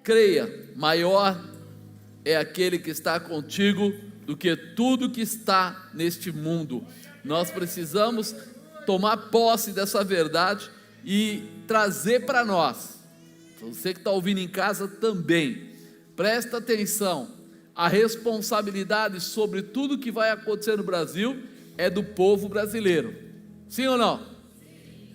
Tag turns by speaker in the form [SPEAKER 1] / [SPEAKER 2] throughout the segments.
[SPEAKER 1] creia, maior é aquele que está contigo do que tudo que está neste mundo. Nós precisamos tomar posse dessa verdade e trazer para nós. Você que está ouvindo em casa também, presta atenção, a responsabilidade sobre tudo que vai acontecer no Brasil é do povo brasileiro, sim ou não?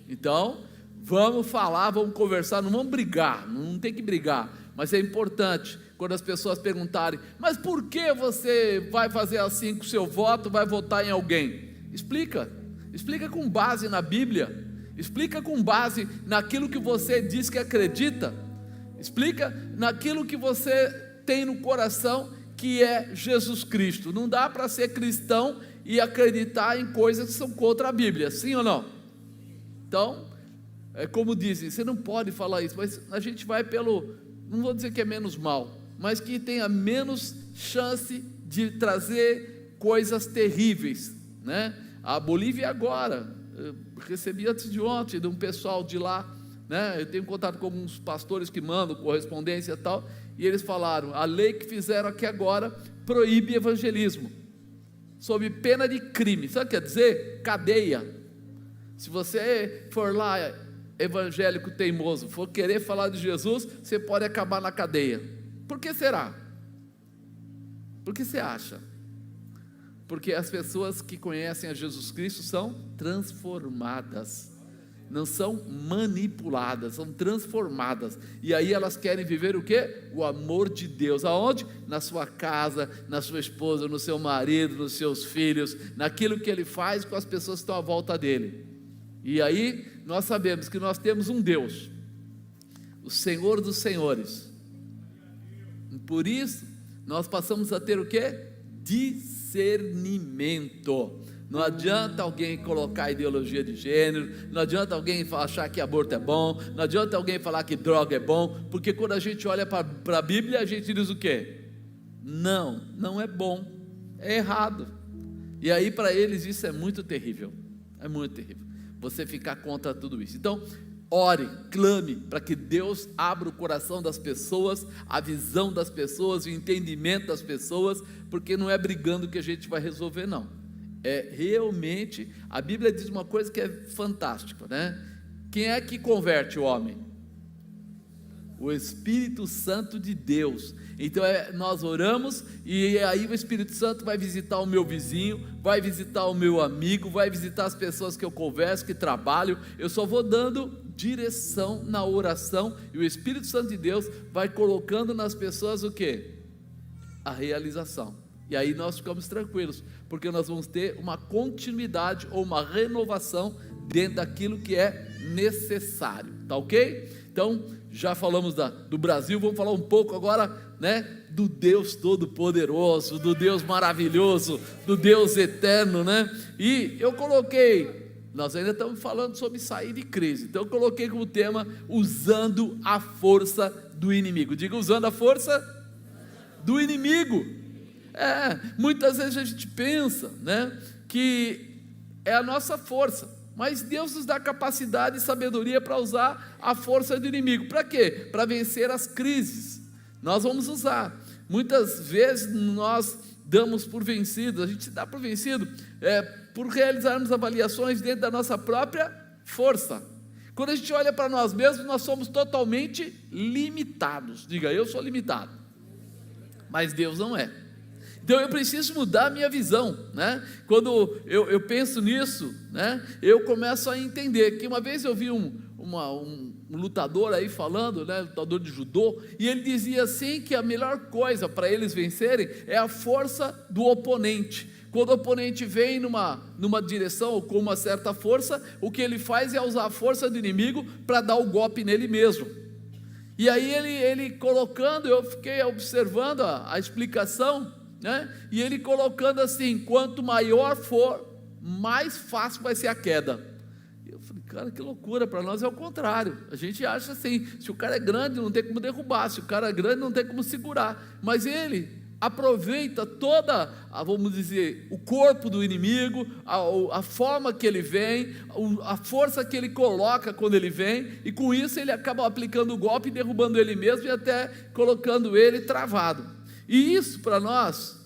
[SPEAKER 1] Então, vamos falar, vamos conversar, não vamos brigar, não tem que brigar, mas é importante, quando as pessoas perguntarem, mas por que você vai fazer assim com o seu voto, vai votar em alguém? Explica com base na Bíblia, explica com base naquilo que você diz que acredita, explica naquilo que você tem no coração, que é Jesus Cristo. Não dá para ser cristão e acreditar em coisas que são contra a Bíblia, sim ou não? Então, é como dizem, você não pode falar isso, mas a gente vai pelo, não vou dizer que é menos mal, mas que tenha menos chance de trazer coisas terríveis, né? A Bolívia agora, eu recebi antes de ontem de um pessoal de lá, né? Eu tenho contato com alguns pastores que mandam correspondência e tal, e eles falaram, a lei que fizeram aqui agora proíbe evangelismo, sob pena de crime. Sabe o que quer dizer? Cadeia. Se você for lá, evangélico teimoso, for querer falar de Jesus, você pode acabar na cadeia. Por que será? Por que você acha? Porque as pessoas que conhecem a Jesus Cristo são transformadas, não são manipuladas, são transformadas, e aí elas querem viver o quê? O amor de Deus. Aonde? Na sua casa, na sua esposa, no seu marido, nos seus filhos, naquilo que ele faz com as pessoas que estão à volta dele. E aí nós sabemos que nós temos um Deus, o Senhor dos senhores, e por isso nós passamos a ter o quê? Discernimento. Não adianta alguém colocar ideologia de gênero, não adianta alguém achar que aborto é bom, não adianta alguém falar que droga é bom, porque quando a gente olha para a Bíblia, a gente diz o quê? Não, não é bom, é errado. E aí para eles isso é muito terrível, você ficar contra tudo isso. Então, ore, clame para que Deus abra o coração das pessoas, a visão das pessoas, o entendimento das pessoas, porque não é brigando que a gente vai resolver, não. É realmente, a Bíblia diz uma coisa que é fantástica, né? Quem é que converte o homem? O Espírito Santo de Deus. Então nós oramos e aí o Espírito Santo vai visitar o meu vizinho, vai visitar o meu amigo, vai visitar as pessoas que eu converso, que trabalho. Eu só vou dando direção na oração e o Espírito Santo de Deus vai colocando nas pessoas o quê? A realização. E aí nós ficamos tranquilos, porque nós vamos ter uma continuidade ou uma renovação dentro daquilo que é necessário, tá ok? Então, já falamos do Brasil, vamos falar um pouco agora, né, do Deus Todo-Poderoso, do Deus maravilhoso, do Deus eterno, né? E eu coloquei, nós ainda estamos falando sobre sair de crise, então eu coloquei como tema, usando a força do inimigo. Diga, usando a força do inimigo. Muitas vezes a gente pensa, né, que é a nossa força, mas Deus nos dá capacidade e sabedoria para usar a força do inimigo. Para quê? Para vencer as crises. Nós vamos usar. Muitas vezes nós damos por vencido, a gente se dá por vencido por realizarmos avaliações dentro da nossa própria força. Quando a gente olha para nós mesmos, nós somos totalmente limitados. Diga, eu sou limitado, mas Deus não é. Então eu preciso mudar a minha visão, né? Quando eu penso nisso, né, eu começo a entender que uma vez eu vi um lutador aí falando, né, lutador de judô, e ele dizia assim que a melhor coisa para eles vencerem é a força do oponente. Quando o oponente vem numa direção ou com uma certa força, o que ele faz é usar a força do inimigo para dar o golpe nele mesmo. E aí ele colocando, eu fiquei observando a explicação, né? E ele colocando assim, quanto maior for, mais fácil vai ser a queda. Eu falei, cara, que loucura, para nós é o contrário, a gente acha assim, se o cara é grande não tem como derrubar, se o cara é grande não tem como segurar, mas ele aproveita toda, vamos dizer, o corpo do inimigo, a forma que ele vem, a força que ele coloca quando ele vem, e com isso ele acaba aplicando o golpe, derrubando ele mesmo e até colocando ele travado. E isso para nós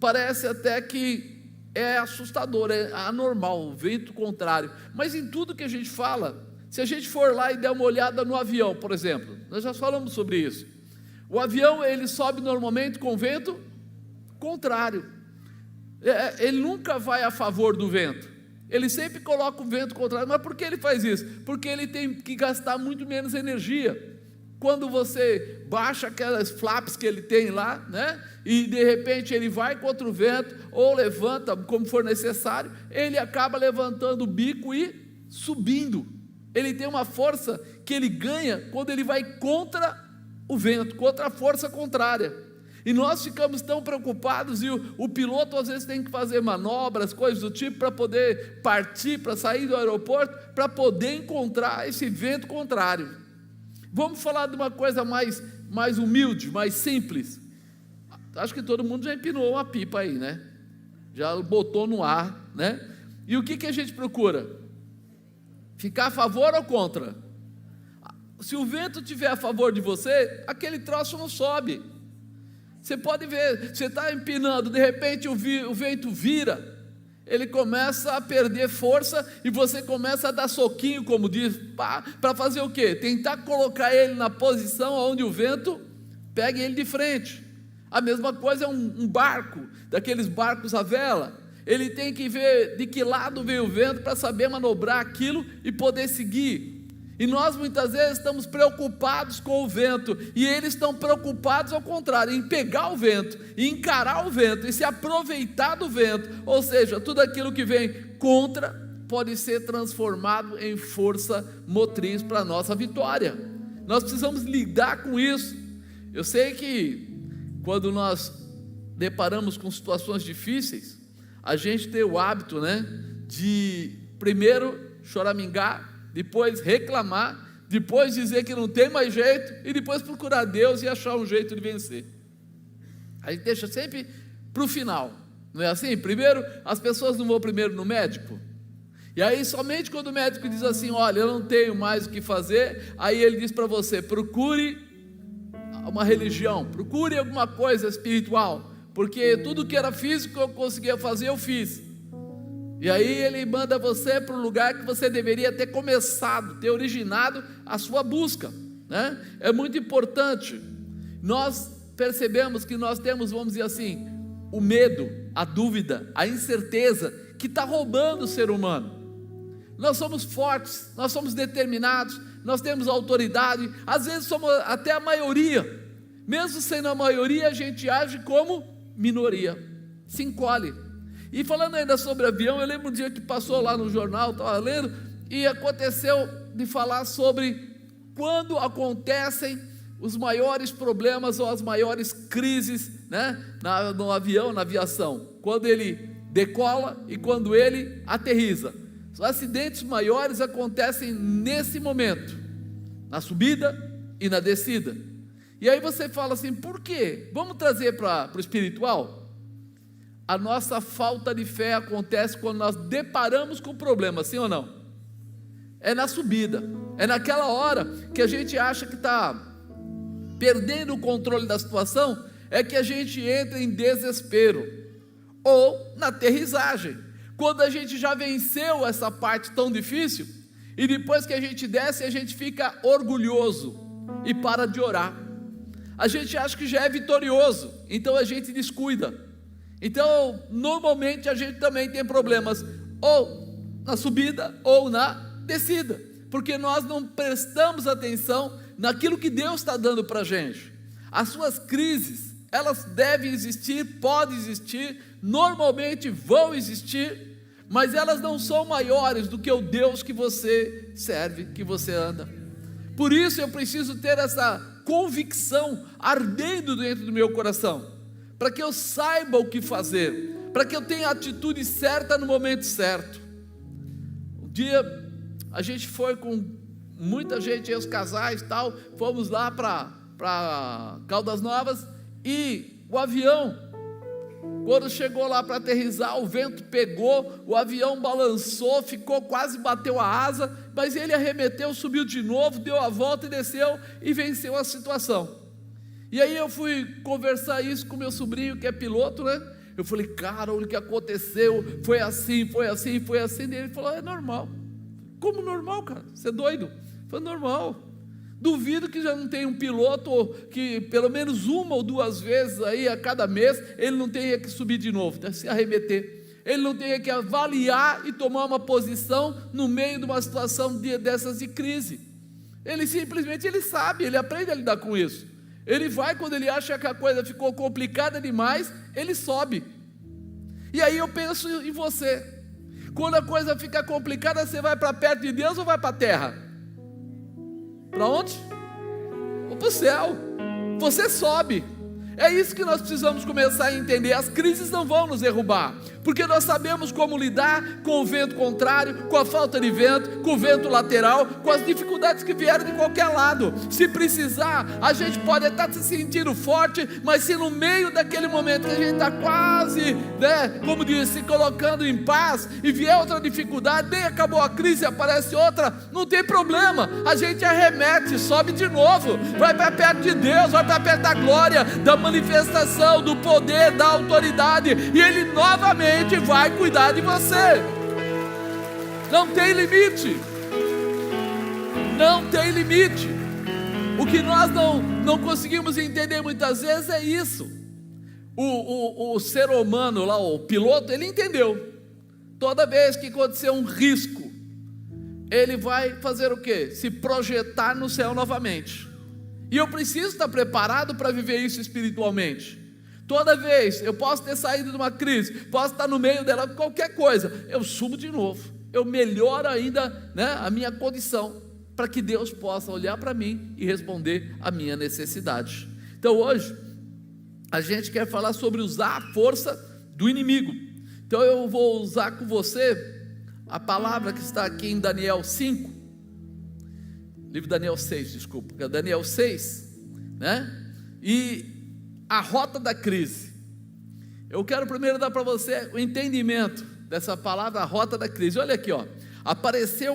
[SPEAKER 1] parece até que é assustador, é anormal, o vento contrário. Mas em tudo que a gente fala, se a gente for lá e der uma olhada no avião, por exemplo, nós já falamos sobre isso. O avião, ele sobe normalmente com vento contrário. Ele nunca vai a favor do vento. Ele sempre coloca o vento contrário. Mas por que ele faz isso? Porque ele tem que gastar muito menos energia. Quando você baixa aquelas flaps que ele tem lá, né? E de repente ele vai contra o vento, ou levanta como for necessário, ele acaba levantando o bico e subindo. Ele tem uma força que ele ganha quando ele vai contra o vento, contra a força contrária. E nós ficamos tão preocupados, e o piloto às vezes tem que fazer manobras, coisas do tipo, para poder partir, para sair do aeroporto, para poder encontrar esse vento contrário. Vamos falar de uma coisa mais humilde, mais simples. Acho que todo mundo já empinou uma pipa aí, né? Já botou no ar, né? E o que a gente procura? Ficar a favor ou contra? Se o vento estiver a favor de você, aquele troço não sobe. Você pode ver, você está empinando, de repente o vento vira, ele começa a perder força, e você começa a dar soquinho, como diz, para fazer o quê? Tentar colocar ele na posição onde o vento pegue ele de frente. A mesma coisa é um barco, daqueles barcos à vela. Ele tem que ver de que lado vem o vento para saber manobrar aquilo e poder seguir. E nós muitas vezes estamos preocupados com o vento, e eles estão preocupados ao contrário, em pegar o vento, e encarar o vento, e se aproveitar do vento. Ou seja, tudo aquilo que vem contra pode ser transformado em força motriz para a nossa vitória. Nós precisamos lidar com isso. Eu sei que quando nós deparamos com situações difíceis, a gente tem o hábito, né, de primeiro choramingar, depois reclamar, depois dizer que não tem mais jeito, e depois procurar Deus e achar um jeito de vencer. A gente deixa sempre para o final, não é assim? Primeiro, as pessoas não vão primeiro no médico, e aí somente quando o médico diz assim, olha, eu não tenho mais o que fazer, aí ele diz para você, procure uma religião, procure alguma coisa espiritual, porque tudo que era físico que eu conseguia fazer, eu fiz. E aí ele manda você para o lugar que você deveria ter começado, ter originado a sua busca, né? É muito importante. Nós percebemos que nós temos, vamos dizer assim, o medo, a dúvida, a incerteza, que está roubando o ser humano. Nós somos fortes, nós somos determinados, nós temos autoridade, às vezes somos até a maioria. Mesmo sendo a maioria, a gente age como minoria, se encolhe. E falando ainda sobre avião, eu lembro um dia que passou lá no jornal, estava lendo, e aconteceu de falar sobre quando acontecem os maiores problemas ou as maiores crises, né, no avião, na aviação, quando ele decola e quando ele aterriza. Os acidentes maiores acontecem nesse momento, na subida e na descida. E aí você fala assim, por quê? Vamos trazer para o espiritual? A nossa falta de fé acontece quando nós deparamos com o problema, sim ou não? É na subida, é naquela hora que a gente acha que está perdendo o controle da situação, é que a gente entra em desespero. Ou na aterrissagem, quando a gente já venceu essa parte tão difícil, e depois que a gente desce, a gente fica orgulhoso e para de orar. A gente acha que já é vitorioso, então a gente descuida. Então, normalmente a gente também tem problemas ou na subida ou na descida, porque nós não prestamos atenção naquilo que Deus está dando para a gente. As suas crises, elas devem existir, podem existir, normalmente vão existir, mas elas não são maiores do que o Deus que você serve, que você anda. Por isso eu preciso ter essa convicção ardendo dentro do meu coração, para que eu saiba o que fazer, para que eu tenha a atitude certa no momento certo. Um dia a gente foi com muita gente, os casais e tal, fomos lá para Caldas Novas, e o avião. Quando chegou lá para aterrissar, o vento pegou, o avião balançou, quase bateu a asa, mas ele arremeteu, subiu de novo, deu a volta e desceu e venceu a situação. E aí eu fui conversar isso com meu sobrinho que é piloto, né? Eu falei, cara, olha o que aconteceu, foi assim. E ele falou, é normal. Como normal, cara? Você é doido? Foi normal. Duvido que já não tenha um piloto que pelo menos uma ou duas vezes aí a cada mês ele não tenha que subir de novo, se arremeter. Ele não tenha que avaliar e tomar uma posição no meio de uma situação dessas de crise. Ele simplesmente, ele sabe, ele aprende a lidar com isso. Ele vai, quando ele acha que a coisa ficou complicada demais, ele sobe. E aí eu penso em você. Quando a coisa fica complicada, você vai para perto de Deus ou vai para a terra? Para onde? Ou para o céu. Você sobe. É isso que nós precisamos começar a entender. As crises não vão nos derrubar, porque nós sabemos como lidar com o vento contrário, com a falta de vento, com o vento lateral, com as dificuldades que vieram de qualquer lado. Se precisar, a gente pode estar se sentindo forte, mas se no meio daquele momento que a gente está quase, como diz, se colocando em paz, e vier outra dificuldade, nem acabou a crise, aparece outra, não tem problema, a gente arremete, sobe de novo, vai para perto de Deus, vai para perto da glória, da manifestação, do poder, da autoridade, e Ele novamente vai cuidar de você. Não tem limite. Não tem limite. O que nós não conseguimos entender muitas vezes é isso. O ser humano lá, o piloto, ele entendeu. Toda vez que acontecer um risco, ele vai fazer o quê? Se projetar no céu novamente. E eu preciso estar preparado para viver isso espiritualmente. Toda vez, eu posso ter saído de uma crise, posso estar no meio dela, qualquer coisa, eu subo de novo, eu melhoro ainda, a minha condição, para que Deus possa olhar para mim e responder a minha necessidade. Então hoje, a gente quer falar sobre usar a força do inimigo. Então eu vou usar com você a palavra que está aqui em Daniel 5, livro de Daniel 6, desculpa, Daniel 6, e a rota da crise. Eu quero primeiro dar para você o entendimento dessa palavra, a rota da crise. Olha aqui, pareceu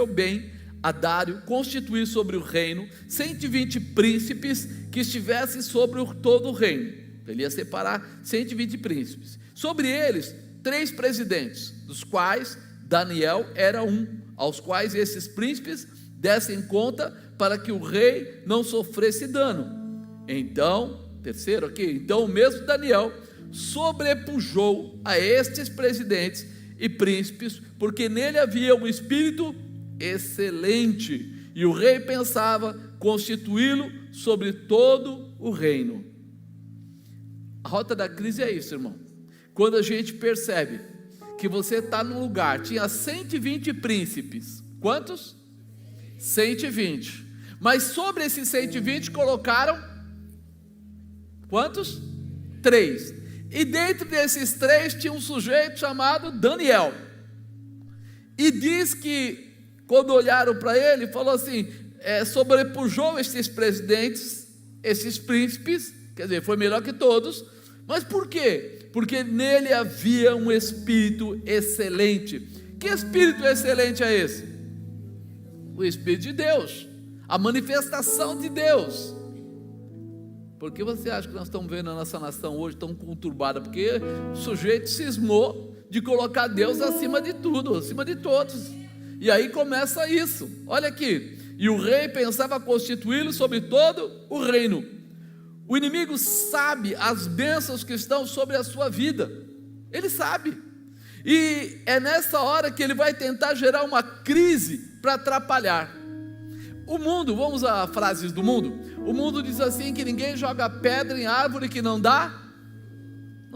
[SPEAKER 1] bem a Dário constituir sobre o reino 120 príncipes que estivessem sobre todo o reino. Ele ia separar 120 príncipes, sobre eles 3 presidentes, dos quais Daniel era um, aos quais esses príncipes dessem conta para que o rei não sofresse dano. Então, terceiro aqui, então o mesmo Daniel sobrepujou a estes presidentes e príncipes, porque nele havia um espírito excelente, e o rei pensava constituí-lo sobre todo o reino. A rota da crise é isso, irmão. Quando a gente percebe que você está num lugar, tinha 120 príncipes, quantos? 120, mas sobre esses 120 colocaram, quantos? 3, e dentro desses 3 tinha um sujeito chamado Daniel, e diz que quando olharam para ele, falou assim, sobrepujou esses presidentes, esses príncipes, quer dizer, foi melhor que todos, mas por quê? Porque nele havia um espírito excelente. Que espírito excelente é esse? O Espírito de Deus, a manifestação de Deus. Por que você acha que nós estamos vendo a nossa nação hoje tão conturbada? Porque o sujeito cismou de colocar Deus acima de tudo, acima de todos. E aí começa isso, olha aqui, e o rei pensava constituí-lo sobre todo o reino. O inimigo sabe as bênçãos que estão sobre a sua vida, ele sabe, e é nessa hora que ele vai tentar gerar uma crise para atrapalhar. O mundo, vamos usar frases do mundo, o mundo diz assim que ninguém joga pedra em árvore que não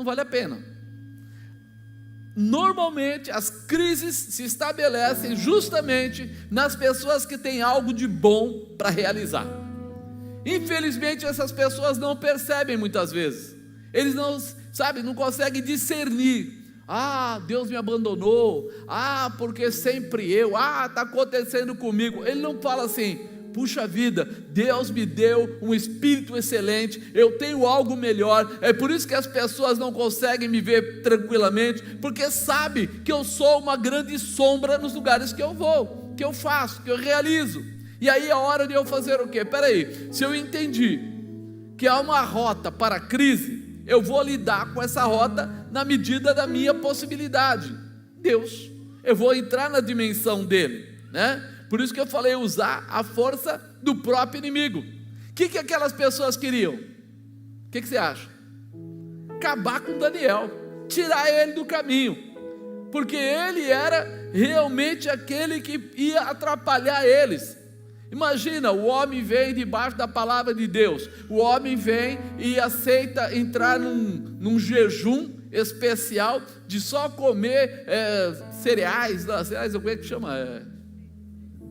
[SPEAKER 1] vale a pena. Normalmente as crises se estabelecem justamente nas pessoas que têm algo de bom para realizar. Infelizmente essas pessoas não percebem muitas vezes, eles não conseguem discernir. Deus me abandonou, porque sempre eu, está acontecendo comigo. Ele não fala assim, puxa vida, Deus me deu um espírito excelente, eu tenho algo melhor. É por isso que as pessoas não conseguem me ver tranquilamente, porque sabe que eu sou uma grande sombra nos lugares que eu vou, que eu faço, que eu realizo. E aí é hora de eu fazer o quê? Peraí, se eu entendi que há uma rota para a crise, eu vou lidar com essa rota na medida da minha possibilidade. Deus, eu vou entrar na dimensão dele, né? Por isso que eu falei, usar a força do próprio inimigo. O que aquelas pessoas queriam? O que você acha? Acabar com Daniel, tirar ele do caminho, porque ele era realmente aquele que ia atrapalhar eles. Imagina, o homem vem debaixo da palavra de Deus, o homem vem e aceita entrar num jejum especial de só comer cereais, como é que chama?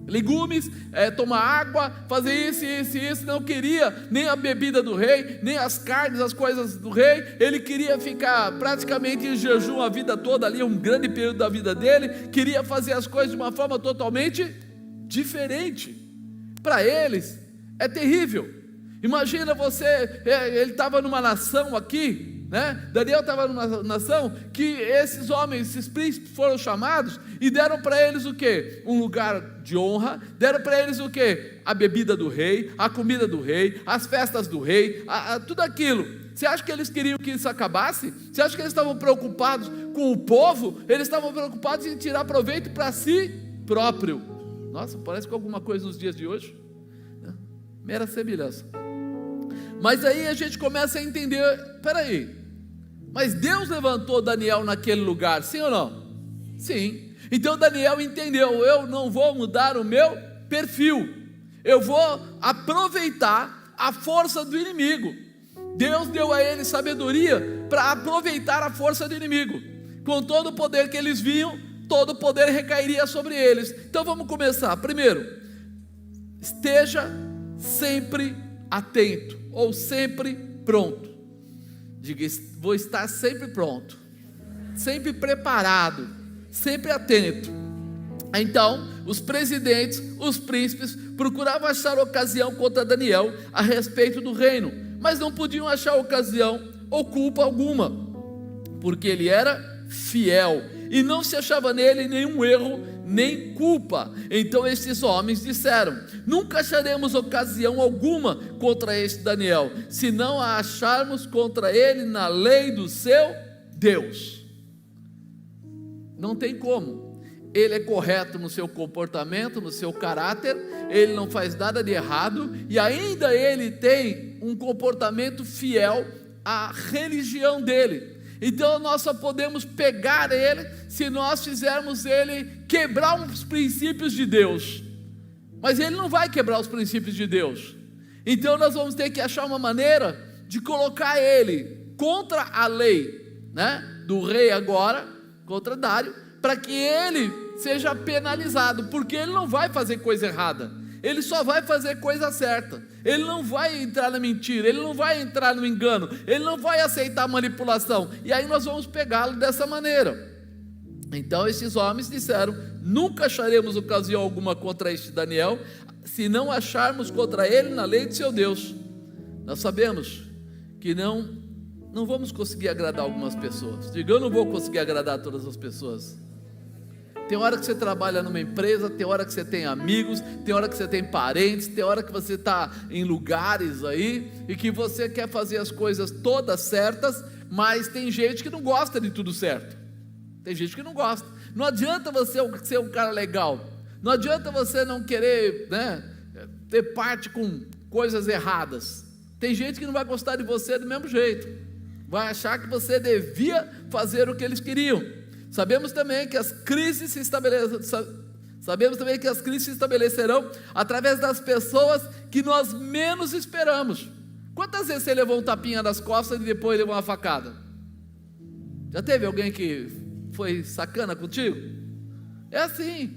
[SPEAKER 1] Legumes, tomar água, fazer isso, não queria nem a bebida do rei, nem as carnes, as coisas do rei. Ele queria ficar praticamente em jejum a vida toda ali, um grande período da vida dele, queria fazer as coisas de uma forma totalmente diferente. Para eles é terrível. Imagina você, ele estava numa nação aqui, né? Daniel estava numa nação que esses homens, esses príncipes foram chamados e deram para eles o quê? Um lugar de honra, deram para eles o quê? A bebida do rei, a comida do rei, as festas do rei, tudo aquilo. Você acha que eles queriam que isso acabasse? Você acha que eles estavam preocupados com o povo? Eles estavam preocupados em tirar proveito para si próprio. Nossa, parece com alguma coisa nos dias de hoje, né? Mera semelhança. Mas aí a gente começa a entender, peraí, mas Deus levantou Daniel naquele lugar, sim ou não? Sim. Então Daniel entendeu, eu não vou mudar o meu perfil, eu vou aproveitar a força do inimigo. Deus deu a ele sabedoria para aproveitar a força do inimigo. Com todo o poder que eles viam, todo o poder recairia sobre eles. Então vamos começar. Primeiro, esteja sempre atento, ou sempre pronto. Diga, vou estar sempre pronto, sempre preparado, sempre atento. Então, os presidentes, os príncipes, procuravam achar ocasião contra Daniel a respeito do reino, mas não podiam achar ocasião ou culpa alguma, porque ele era fiel, e não se achava nele nenhum erro, nem culpa. Então estes homens disseram, nunca acharemos ocasião alguma contra este Daniel, se não a acharmos contra ele na lei do seu Deus. Não tem como, ele é correto no seu comportamento, no seu caráter, ele não faz nada de errado, e ainda ele tem um comportamento fiel à religião dele. Então nós só podemos pegar ele se nós fizermos ele quebrar os princípios de Deus, mas ele não vai quebrar os princípios de Deus. Então nós vamos ter que achar uma maneira de colocar ele contra a lei, né, do rei agora, contra Dário, para que ele seja penalizado, porque ele não vai fazer coisa errada, ele só vai fazer coisa certa. Ele não vai entrar na mentira, ele não vai entrar no engano, ele não vai aceitar a manipulação. E aí nós vamos pegá-lo dessa maneira. Então esses homens disseram, nunca acharemos ocasião alguma contra este Daniel, se não acharmos contra ele na lei de seu Deus. Nós sabemos que não vamos conseguir agradar algumas pessoas. Diga, eu não vou conseguir agradar todas as pessoas. Tem hora que você trabalha numa empresa, tem hora que você tem amigos, tem hora que você tem parentes, tem hora que você está em lugares aí, e que você quer fazer as coisas todas certas, mas tem gente que não gosta de tudo certo, tem gente que não gosta. Não adianta você ser um cara legal, não adianta você não querer, né, ter parte com coisas erradas. Tem gente que não vai gostar de você do mesmo jeito, vai achar que você devia fazer o que eles queriam. Sabemos também que as crises se estabelecerão através das pessoas que nós menos esperamos. Quantas vezes você levou um tapinha nas costas e depois levou uma facada? Já teve alguém que foi sacana contigo? É assim.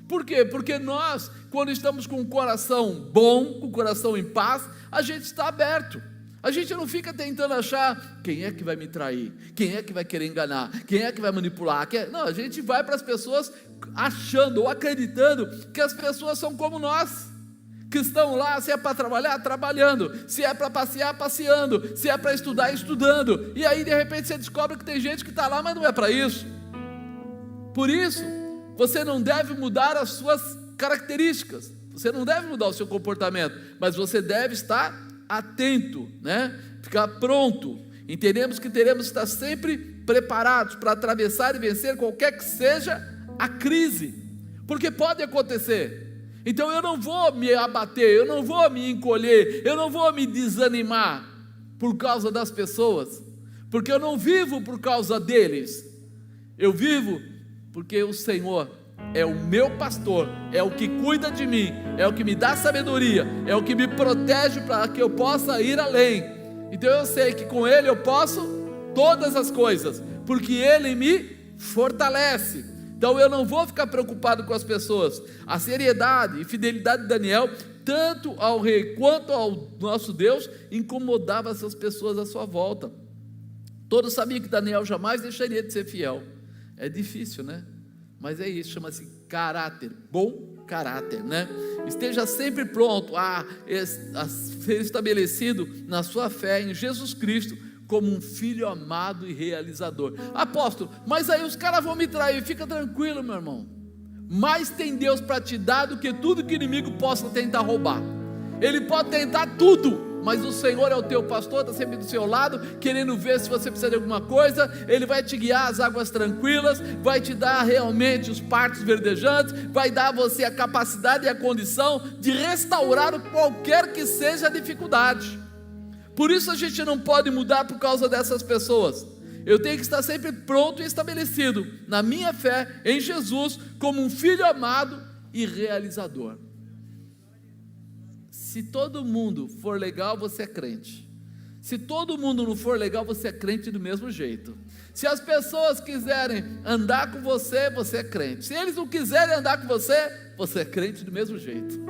[SPEAKER 1] Por quê? Porque nós, quando estamos com o coração bom, com o coração em paz, a gente está aberto. A gente não fica tentando achar quem é que vai me trair, quem é que vai querer enganar, quem é que vai manipular. Não, a gente vai para as pessoas achando ou acreditando que as pessoas são como nós, que estão lá, se é para trabalhar, trabalhando, se é para passear, passeando, se é para estudar, estudando, e aí de repente você descobre que tem gente que está lá, mas não é para isso. Por isso, você não deve mudar as suas características, você não deve mudar o seu comportamento, mas você deve estar atento, né? Ficar pronto. Entendemos que teremos que estar sempre preparados para atravessar e vencer qualquer que seja a crise, porque pode acontecer. Então eu não vou me abater, eu não vou me encolher, eu não vou me desanimar por causa das pessoas, porque eu não vivo por causa deles, eu vivo porque o Senhor é o meu pastor, é o que cuida de mim, é o que me dá sabedoria, é o que me protege para que eu possa ir além. Então eu sei que com Ele eu posso todas as coisas, porque Ele me fortalece. Então eu não vou ficar preocupado com as pessoas. A seriedade e fidelidade de Daniel, tanto ao rei quanto ao nosso Deus, incomodava essas pessoas à sua volta. Todos sabiam que Daniel jamais deixaria de ser fiel. É difícil, né? Mas é isso, chama-se caráter, bom caráter, né? Esteja sempre pronto a ser estabelecido na sua fé em Jesus Cristo, como um filho amado e realizador. Apóstolo, mas aí os caras vão me trair. Fica tranquilo, meu irmão, mais tem Deus para te dar do que tudo que o inimigo possa tentar roubar. Ele pode tentar tudo, mas o Senhor é o teu pastor, está sempre do seu lado, querendo ver se você precisa de alguma coisa. Ele vai te guiar às águas tranquilas, vai te dar realmente os partos verdejantes, vai dar a você a capacidade e a condição de restaurar qualquer que seja a dificuldade. Por isso a gente não pode mudar por causa dessas pessoas. Eu tenho que estar sempre pronto e estabelecido na minha fé em Jesus, como um filho amado e realizador. Se todo mundo for legal, você é crente. Se todo mundo não for legal, você é crente do mesmo jeito. Se as pessoas quiserem andar com você, você é crente. Se eles não quiserem andar com você, você é crente do mesmo jeito.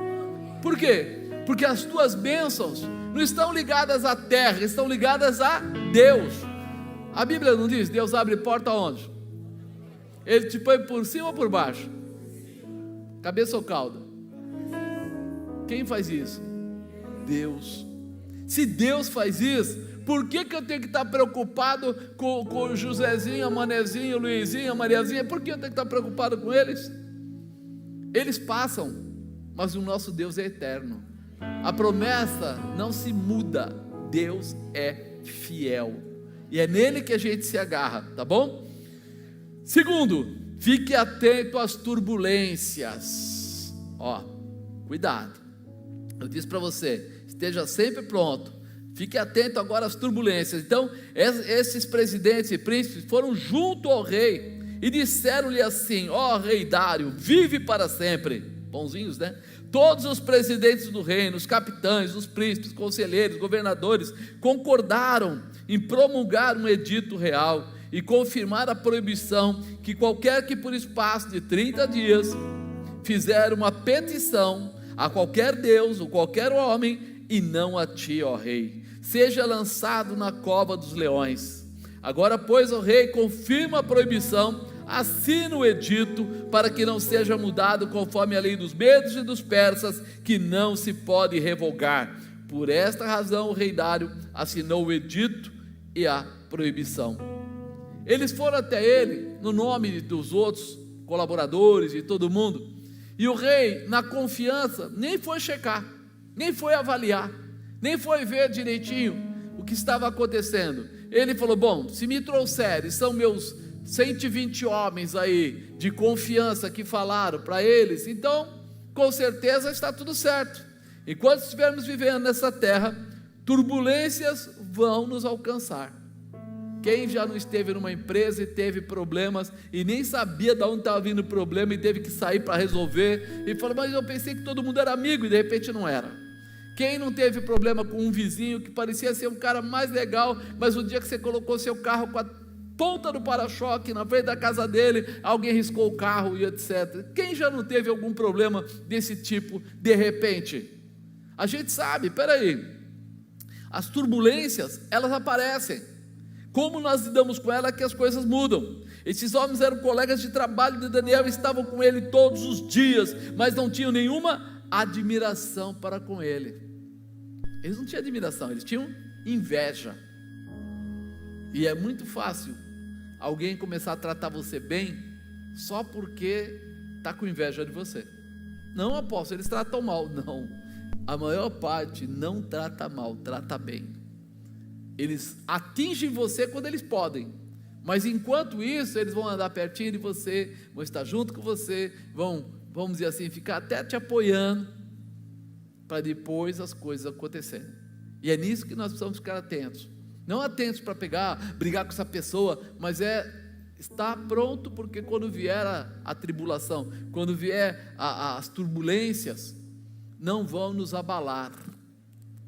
[SPEAKER 1] Por quê? Porque as tuas bênçãos não estão ligadas à terra, estão ligadas a Deus. A Bíblia não diz, Deus abre porta onde? Ele te põe por cima ou por baixo? Cabeça ou cauda? Quem faz isso? Deus. Se Deus faz isso, por que eu tenho que estar preocupado com o Josézinho, a Manezinho, o Luizinho, a Mariazinha? Por que eu tenho que estar preocupado com eles? Eles passam, mas o nosso Deus é eterno. A promessa não se muda, Deus é fiel, e é nele que a gente se agarra, tá bom? Segundo, fique atento às turbulências. Cuidado, eu disse para você, esteja sempre pronto, fique atento agora às turbulências. Então, esses presidentes e príncipes foram junto ao rei, e disseram-lhe assim: ó rei Dário, vive para sempre. Bonzinhos, né? Todos os presidentes do reino, os capitães, os príncipes, conselheiros, governadores, concordaram em promulgar um edito real e confirmar a proibição que qualquer que por espaço de 30 dias fizer uma petição a qualquer Deus ou qualquer homem, e não a ti, ó rei, seja lançado na cova dos leões. Agora, pois, o rei confirma a proibição, assina o edito para que não seja mudado conforme a lei dos medos e dos persas, que não se pode revogar. Por esta razão o rei Dário assinou o edito e a proibição. Eles foram até ele no nome dos outros colaboradores e todo mundo, e o rei, na confiança, nem foi checar, nem foi avaliar, nem foi ver direitinho o que estava acontecendo. Ele falou: bom, se me trouxerem, são meus 120 homens aí de confiança que falaram para eles, então com certeza está tudo certo. Enquanto estivermos vivendo nessa terra, turbulências vão nos alcançar. Quem já não esteve numa empresa e teve problemas e nem sabia de onde estava vindo o problema e teve que sair para resolver, e falou: mas eu pensei que todo mundo era amigo, e de repente não era. Quem não teve problema com um vizinho que parecia ser um cara mais legal, mas o dia que você colocou seu carro com a ponta do para-choque na frente da casa dele, alguém riscou o carro e etc. Quem já não teve algum problema desse tipo de repente? A gente sabe, peraí, as turbulências, elas aparecem. Como nós lidamos com ela, que as coisas mudam. Esses homens eram colegas de trabalho de Daniel, estavam com ele todos os dias, mas não tinham nenhuma admiração para com ele. Eles não tinham admiração, eles tinham inveja. E é muito fácil alguém começar a tratar você bem só porque está com inveja de você. Não, apóstolo, eles tratam mal. Não, a maior parte não trata mal, trata bem. Eles atingem você quando eles podem, mas enquanto isso eles vão andar pertinho de você, vão estar junto com você, vamos dizer assim, ficar até te apoiando, para depois as coisas acontecerem. E é nisso que nós precisamos ficar atentos. Não atentos para brigar com essa pessoa, mas estar pronto, porque quando vier a tribulação, quando vier as turbulências, não vão nos abalar,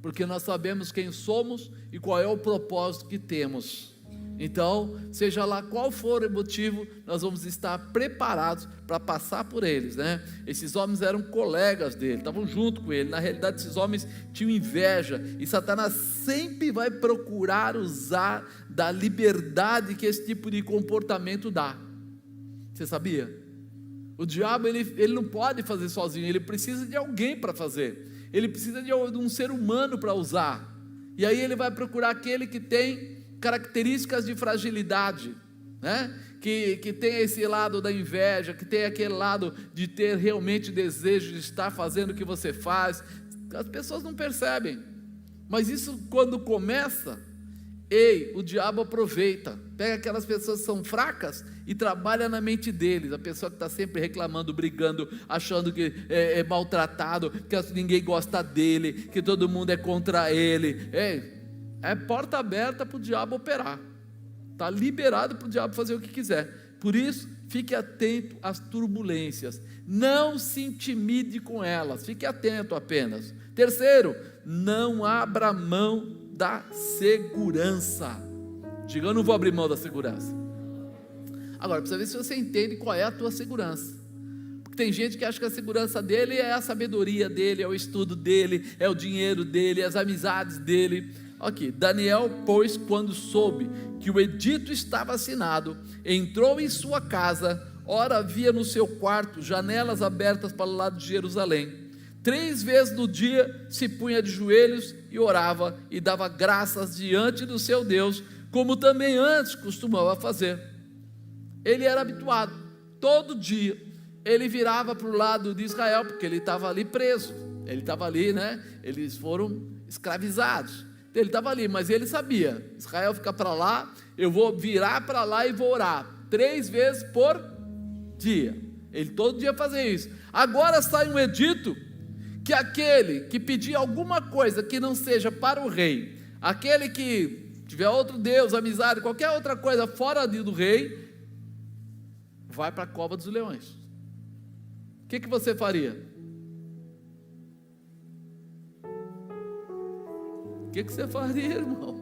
[SPEAKER 1] porque nós sabemos quem somos e qual é o propósito que temos. Então, seja lá qual for o motivo, nós vamos estar preparados para passar por eles, né? Esses homens eram colegas dele, estavam junto com ele. Na realidade, esses homens tinham inveja, e Satanás sempre vai procurar usar da liberdade que esse tipo de comportamento dá. Você sabia? O diabo, ele não pode fazer sozinho, ele precisa de alguém para fazer, ele precisa de um ser humano para usar, e aí ele vai procurar aquele que tem características de fragilidade, né? que tem esse lado da inveja, que tem aquele lado de ter realmente desejo de estar fazendo o que você faz. As pessoas não percebem, mas isso quando começa, o diabo aproveita, pega aquelas pessoas que são fracas e trabalha na mente deles. A pessoa que está sempre reclamando, brigando, achando que é maltratado, que ninguém gosta dele, que todo mundo é contra ele, é porta aberta para o diabo operar, está liberado para o diabo fazer o que quiser. Por isso, fique atento às turbulências, não se intimide com elas, fique atento apenas. Terceiro, não abra mão da segurança. Diga: eu não vou abrir mão da segurança. Agora, precisa ver se você entende qual é a tua segurança, porque tem gente que acha que a segurança dele é a sabedoria dele, é o estudo dele, é o dinheiro dele, é as amizades dele. Aqui, Daniel, pois, quando soube que o edito estava assinado, entrou em sua casa. Ora, havia no seu quarto janelas abertas para o lado de Jerusalém. 3 vezes no dia se punha de joelhos e orava, e dava graças diante do seu Deus, como também antes costumava fazer. Ele era habituado, todo dia ele virava para o lado de Israel, porque ele estava ali preso, ele estava ali, né? Eles foram escravizados. Ele estava ali, mas ele sabia: Israel fica para lá, eu vou virar para lá e vou orar 3 vezes por dia. Ele todo dia fazia isso. Agora sai um edito que aquele que pedir alguma coisa que não seja para o rei, aquele que tiver outro Deus, amizade, qualquer outra coisa fora do rei, vai para a cova dos leões. O que você faria? O que você faria, irmão?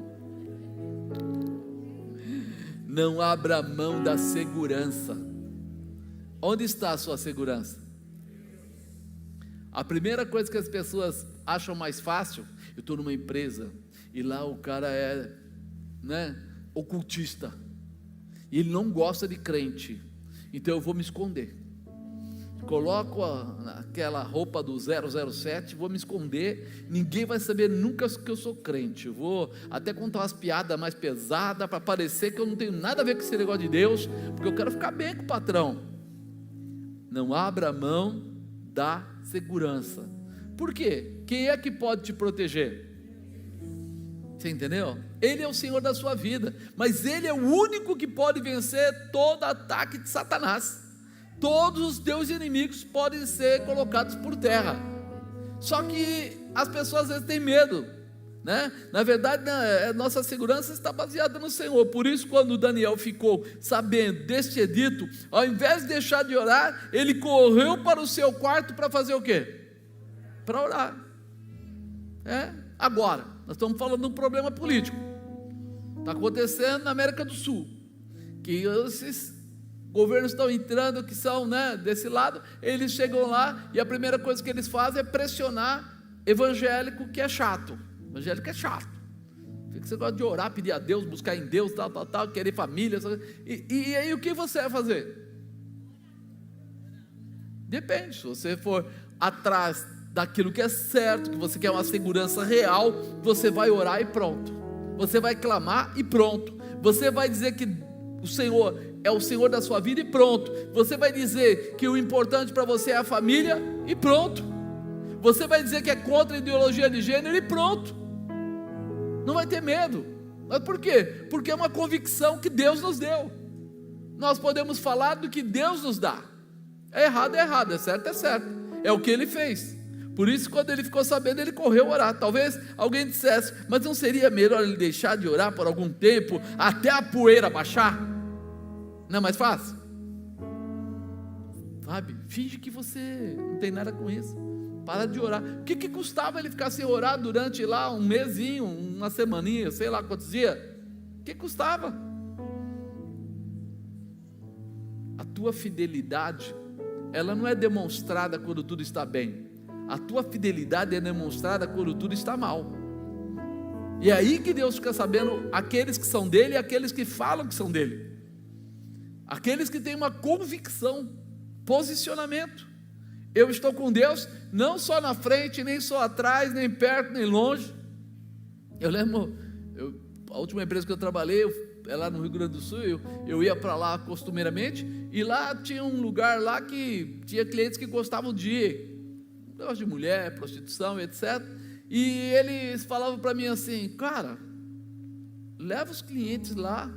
[SPEAKER 1] Não abra mão da segurança. Onde está a sua segurança? A primeira coisa que as pessoas acham mais fácil: eu estou numa empresa e lá o cara é, né, ocultista, e ele não gosta de crente, então eu vou me esconder. Coloco aquela roupa do 007, vou me esconder, ninguém vai saber nunca que eu sou crente. Eu vou até contar umas piadas mais pesadas, para parecer que eu não tenho nada a ver com esse negócio de Deus, porque eu quero ficar bem com o patrão. Não abra mão da segurança. Por quê? Quem é que pode te proteger? Você entendeu? Ele é o Senhor da sua vida, mas Ele é o único que pode vencer todo ataque de Satanás. Todos os teus inimigos podem ser colocados por terra. Só que as pessoas às vezes têm medo, né? Na verdade, nossa segurança está baseada no Senhor. Por isso, quando Daniel ficou sabendo deste edito, ao invés de deixar de orar, ele correu para o seu quarto para fazer o quê? Para orar. Agora, nós estamos falando de um problema político. Está acontecendo na América do Sul, que esses governos estão entrando, que são, né, desse lado. Eles chegam lá e a primeira coisa que eles fazem é pressionar evangélico, que é chato. Evangélico é chato, fica você gosta de orar, pedir a Deus, buscar em Deus, tal, querer família, e aí o que você vai fazer? Depende. Se você for atrás daquilo que é certo, que você quer uma segurança real, você vai orar e pronto. Você vai clamar e pronto. Você vai dizer que o Senhor é o Senhor da sua vida e pronto. Você vai dizer que o importante para você é a família e pronto. Você vai dizer que é contra a ideologia de gênero e pronto. Não vai ter medo. Mas por quê? Porque é uma convicção que Deus nos deu. Nós podemos falar do que Deus nos dá. É errado, é certo, é certo. É o que Ele fez. Por isso, quando ele ficou sabendo, ele correu orar. Talvez alguém dissesse: mas não seria melhor ele deixar de orar por algum tempo, até a poeira baixar? Não é mais fácil? Sabe, finge que você não tem nada com isso. Para de orar. O que custava ele ficar sem orar durante lá um mesinho, uma semaninha, sei lá quantos dias? O que custava? A tua fidelidade, ela não é demonstrada quando tudo está bem. A tua fidelidade é demonstrada quando tudo está mal. E é aí que Deus fica sabendo aqueles que são dele e aqueles que falam que são dele. Aqueles que têm uma convicção, posicionamento. Eu estou com Deus, não só na frente, nem só atrás, nem perto, nem longe. Eu lembro, a última empresa que eu trabalhei, lá no Rio Grande do Sul, eu ia para lá costumeiramente, e lá tinha um lugar lá que tinha clientes que gostavam de negócio de mulher, prostituição, etc. E eles falavam para mim assim: cara, leva os clientes lá.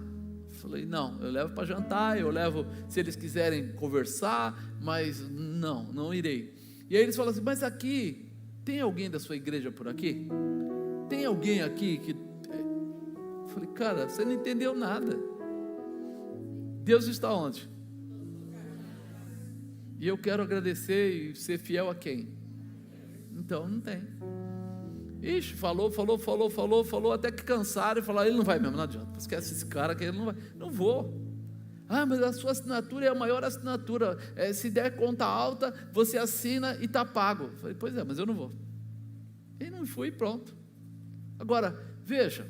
[SPEAKER 1] Eu falei: não, eu levo para jantar, eu levo se eles quiserem conversar, mas não irei. E aí eles falavam assim: mas aqui, tem alguém da sua igreja por aqui? Tem alguém aqui que... Eu falei: cara, você não entendeu nada. Deus está onde? E eu quero agradecer e ser fiel a quem? Então não tem. Ixi, falou, até que cansaram e falaram: ele não vai mesmo, não adianta, esquece esse cara que ele não vai. Não vou. Ah, mas a sua assinatura é a maior assinatura, se der conta alta, você assina e está pago. Eu falei: pois é, mas eu não vou. E não fui, pronto. Agora, veja,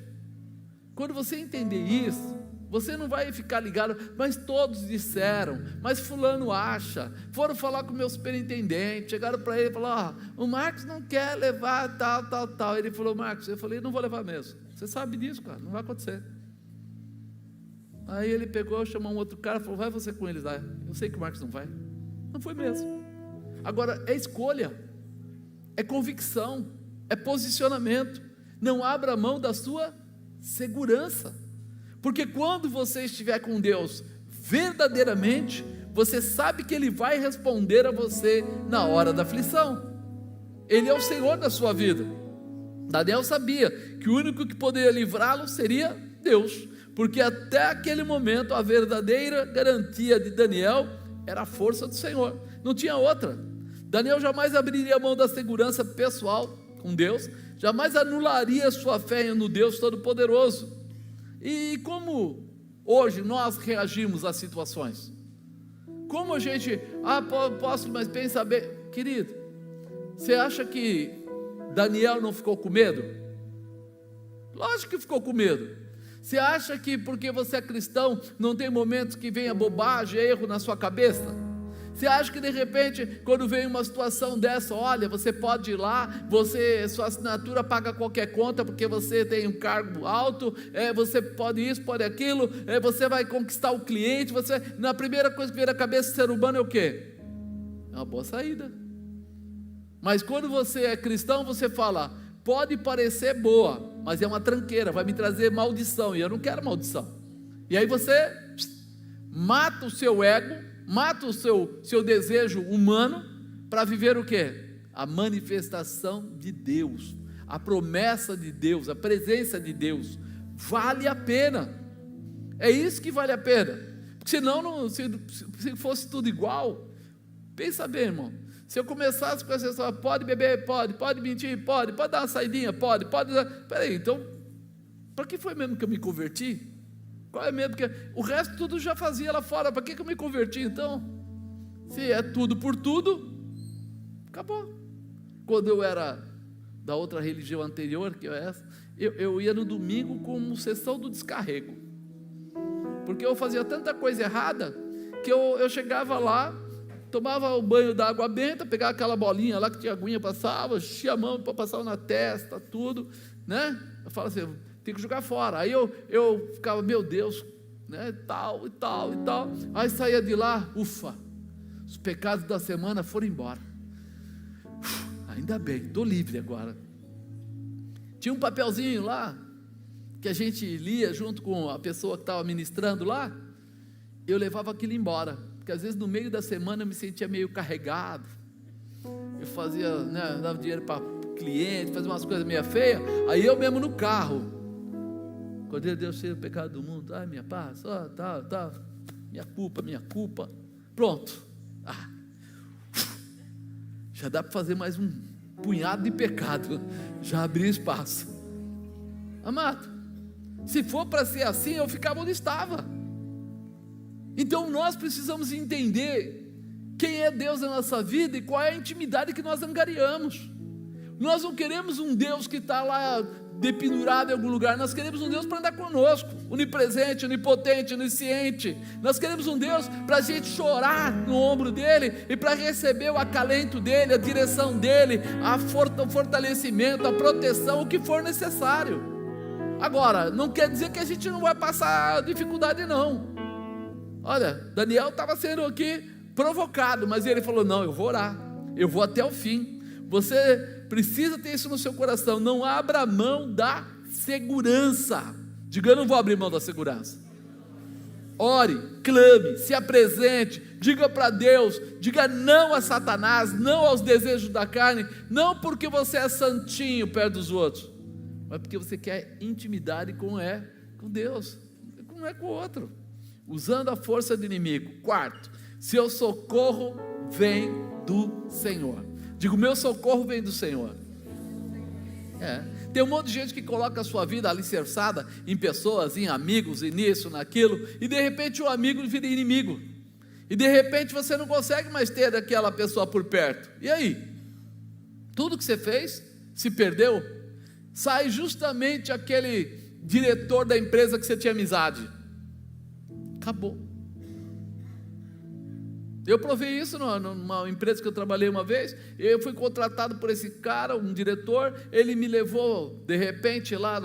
[SPEAKER 1] quando você entender isso, você não vai ficar ligado: mas todos disseram, mas fulano acha. Foram falar com o meu superintendente, chegaram para ele e falaram: o Marcos não quer levar tal. Ele falou: Marcos, eu falei: não vou levar mesmo. Você sabe disso, cara, não vai acontecer. Aí ele pegou, chamou um outro cara e falou: vai você com eles lá. Eu sei que o Marcos não vai. Não foi mesmo. Agora, é escolha, é convicção, é posicionamento. Não abra mão da sua segurança. Porque quando você estiver com Deus verdadeiramente, você sabe que Ele vai responder a você na hora da aflição. Ele é o Senhor da sua vida. Daniel sabia que o único que poderia livrá-lo seria Deus, porque até aquele momento a verdadeira garantia de Daniel era a força do Senhor, não tinha outra. Daniel jamais abriria mão da segurança pessoal com Deus, jamais anularia sua fé no Deus Todo-Poderoso. E como hoje nós reagimos às situações? Como a gente, posso, mas pensa bem, querido, você acha que Daniel não ficou com medo? Lógico que ficou com medo. Você acha que porque você é cristão, não tem momentos que venha bobagem, erro na sua cabeça? Você acha que de repente, quando vem uma situação dessa, olha, você pode ir lá, sua assinatura paga qualquer conta, porque você tem um cargo alto, você pode isso, pode aquilo, você vai conquistar o cliente, na primeira coisa que vem na cabeça do ser humano é o quê? É uma boa saída. Mas quando você é cristão, você fala: pode parecer boa, mas é uma tranqueira, vai me trazer maldição, e eu não quero maldição. E aí você mata o seu ego, mata o seu desejo humano, para viver o quê? A manifestação de Deus, a promessa de Deus, a presença de Deus. Vale a pena, é isso que vale a pena, porque senão, se fosse tudo igual, pensa bem, irmão, se eu começasse com essa história: pode beber, pode mentir, pode dar uma saidinha, pode, peraí, então, para que foi mesmo que eu me converti? Qual é mesmo? Porque o resto tudo já fazia lá fora, para que eu me converti então? Se é tudo por tudo, acabou. Quando eu era da outra religião anterior, que é essa, eu ia no domingo como sessão do descarrego, porque eu fazia tanta coisa errada, que eu chegava lá, tomava o banho da água benta, pegava aquela bolinha lá que tinha aguinha, passava, enchia a mão, passava na testa, tudo, né? Eu falo assim, tem que jogar fora. Aí eu ficava, meu Deus, né? Tal, e tal, e tal. Aí saía de lá, ufa, os pecados da semana foram embora. Ainda bem, estou livre agora. Tinha um papelzinho lá, que a gente lia junto com a pessoa que estava ministrando lá, eu levava aquilo embora, porque às vezes no meio da semana eu me sentia meio carregado, eu fazia, né, dava dinheiro para cliente, fazia umas coisas meio feias, aí eu mesmo no carro, quando Deus tira o pecado do mundo, ai minha paz, ó, tal, minha culpa, pronto, já dá para fazer mais um punhado de pecado, já abri espaço. Amado, se for para ser assim, eu ficava onde estava. Então nós precisamos entender quem é Deus na nossa vida e qual é a intimidade que nós angariamos. Nós não queremos um Deus que está lá dependurado em algum lugar, nós queremos um Deus para andar conosco, onipresente, onipotente, onisciente. Nós queremos um Deus para a gente chorar no ombro dele e para receber o acalento dele, a direção dele, o fortalecimento, a proteção, o que for necessário. Agora, não quer dizer que a gente não vai passar dificuldade não. Olha, Daniel estava sendo aqui provocado, mas ele falou, não, eu vou orar, eu vou até o fim. Você precisa ter isso no seu coração, não abra mão da segurança. Diga, eu não vou abrir mão da segurança. Ore, clame, se apresente, diga para Deus, diga não a Satanás, não aos desejos da carne, não porque você é santinho perto dos outros, mas porque você quer intimidade com Deus, não é com o outro, usando a força do inimigo. Quarto, seu socorro vem do Senhor. Digo, meu socorro vem do Senhor. Tem um monte de gente que coloca a sua vida alicerçada em pessoas, em amigos, e nisso, naquilo, e de repente o amigo vira inimigo, e de repente você não consegue mais ter aquela pessoa por perto. E aí? Tudo que você fez se perdeu. Sai justamente aquele diretor da empresa que você tinha amizade, acabou. Eu provei isso numa empresa que eu trabalhei uma vez. Eu fui contratado por esse cara, um diretor. Ele me levou de repente lá,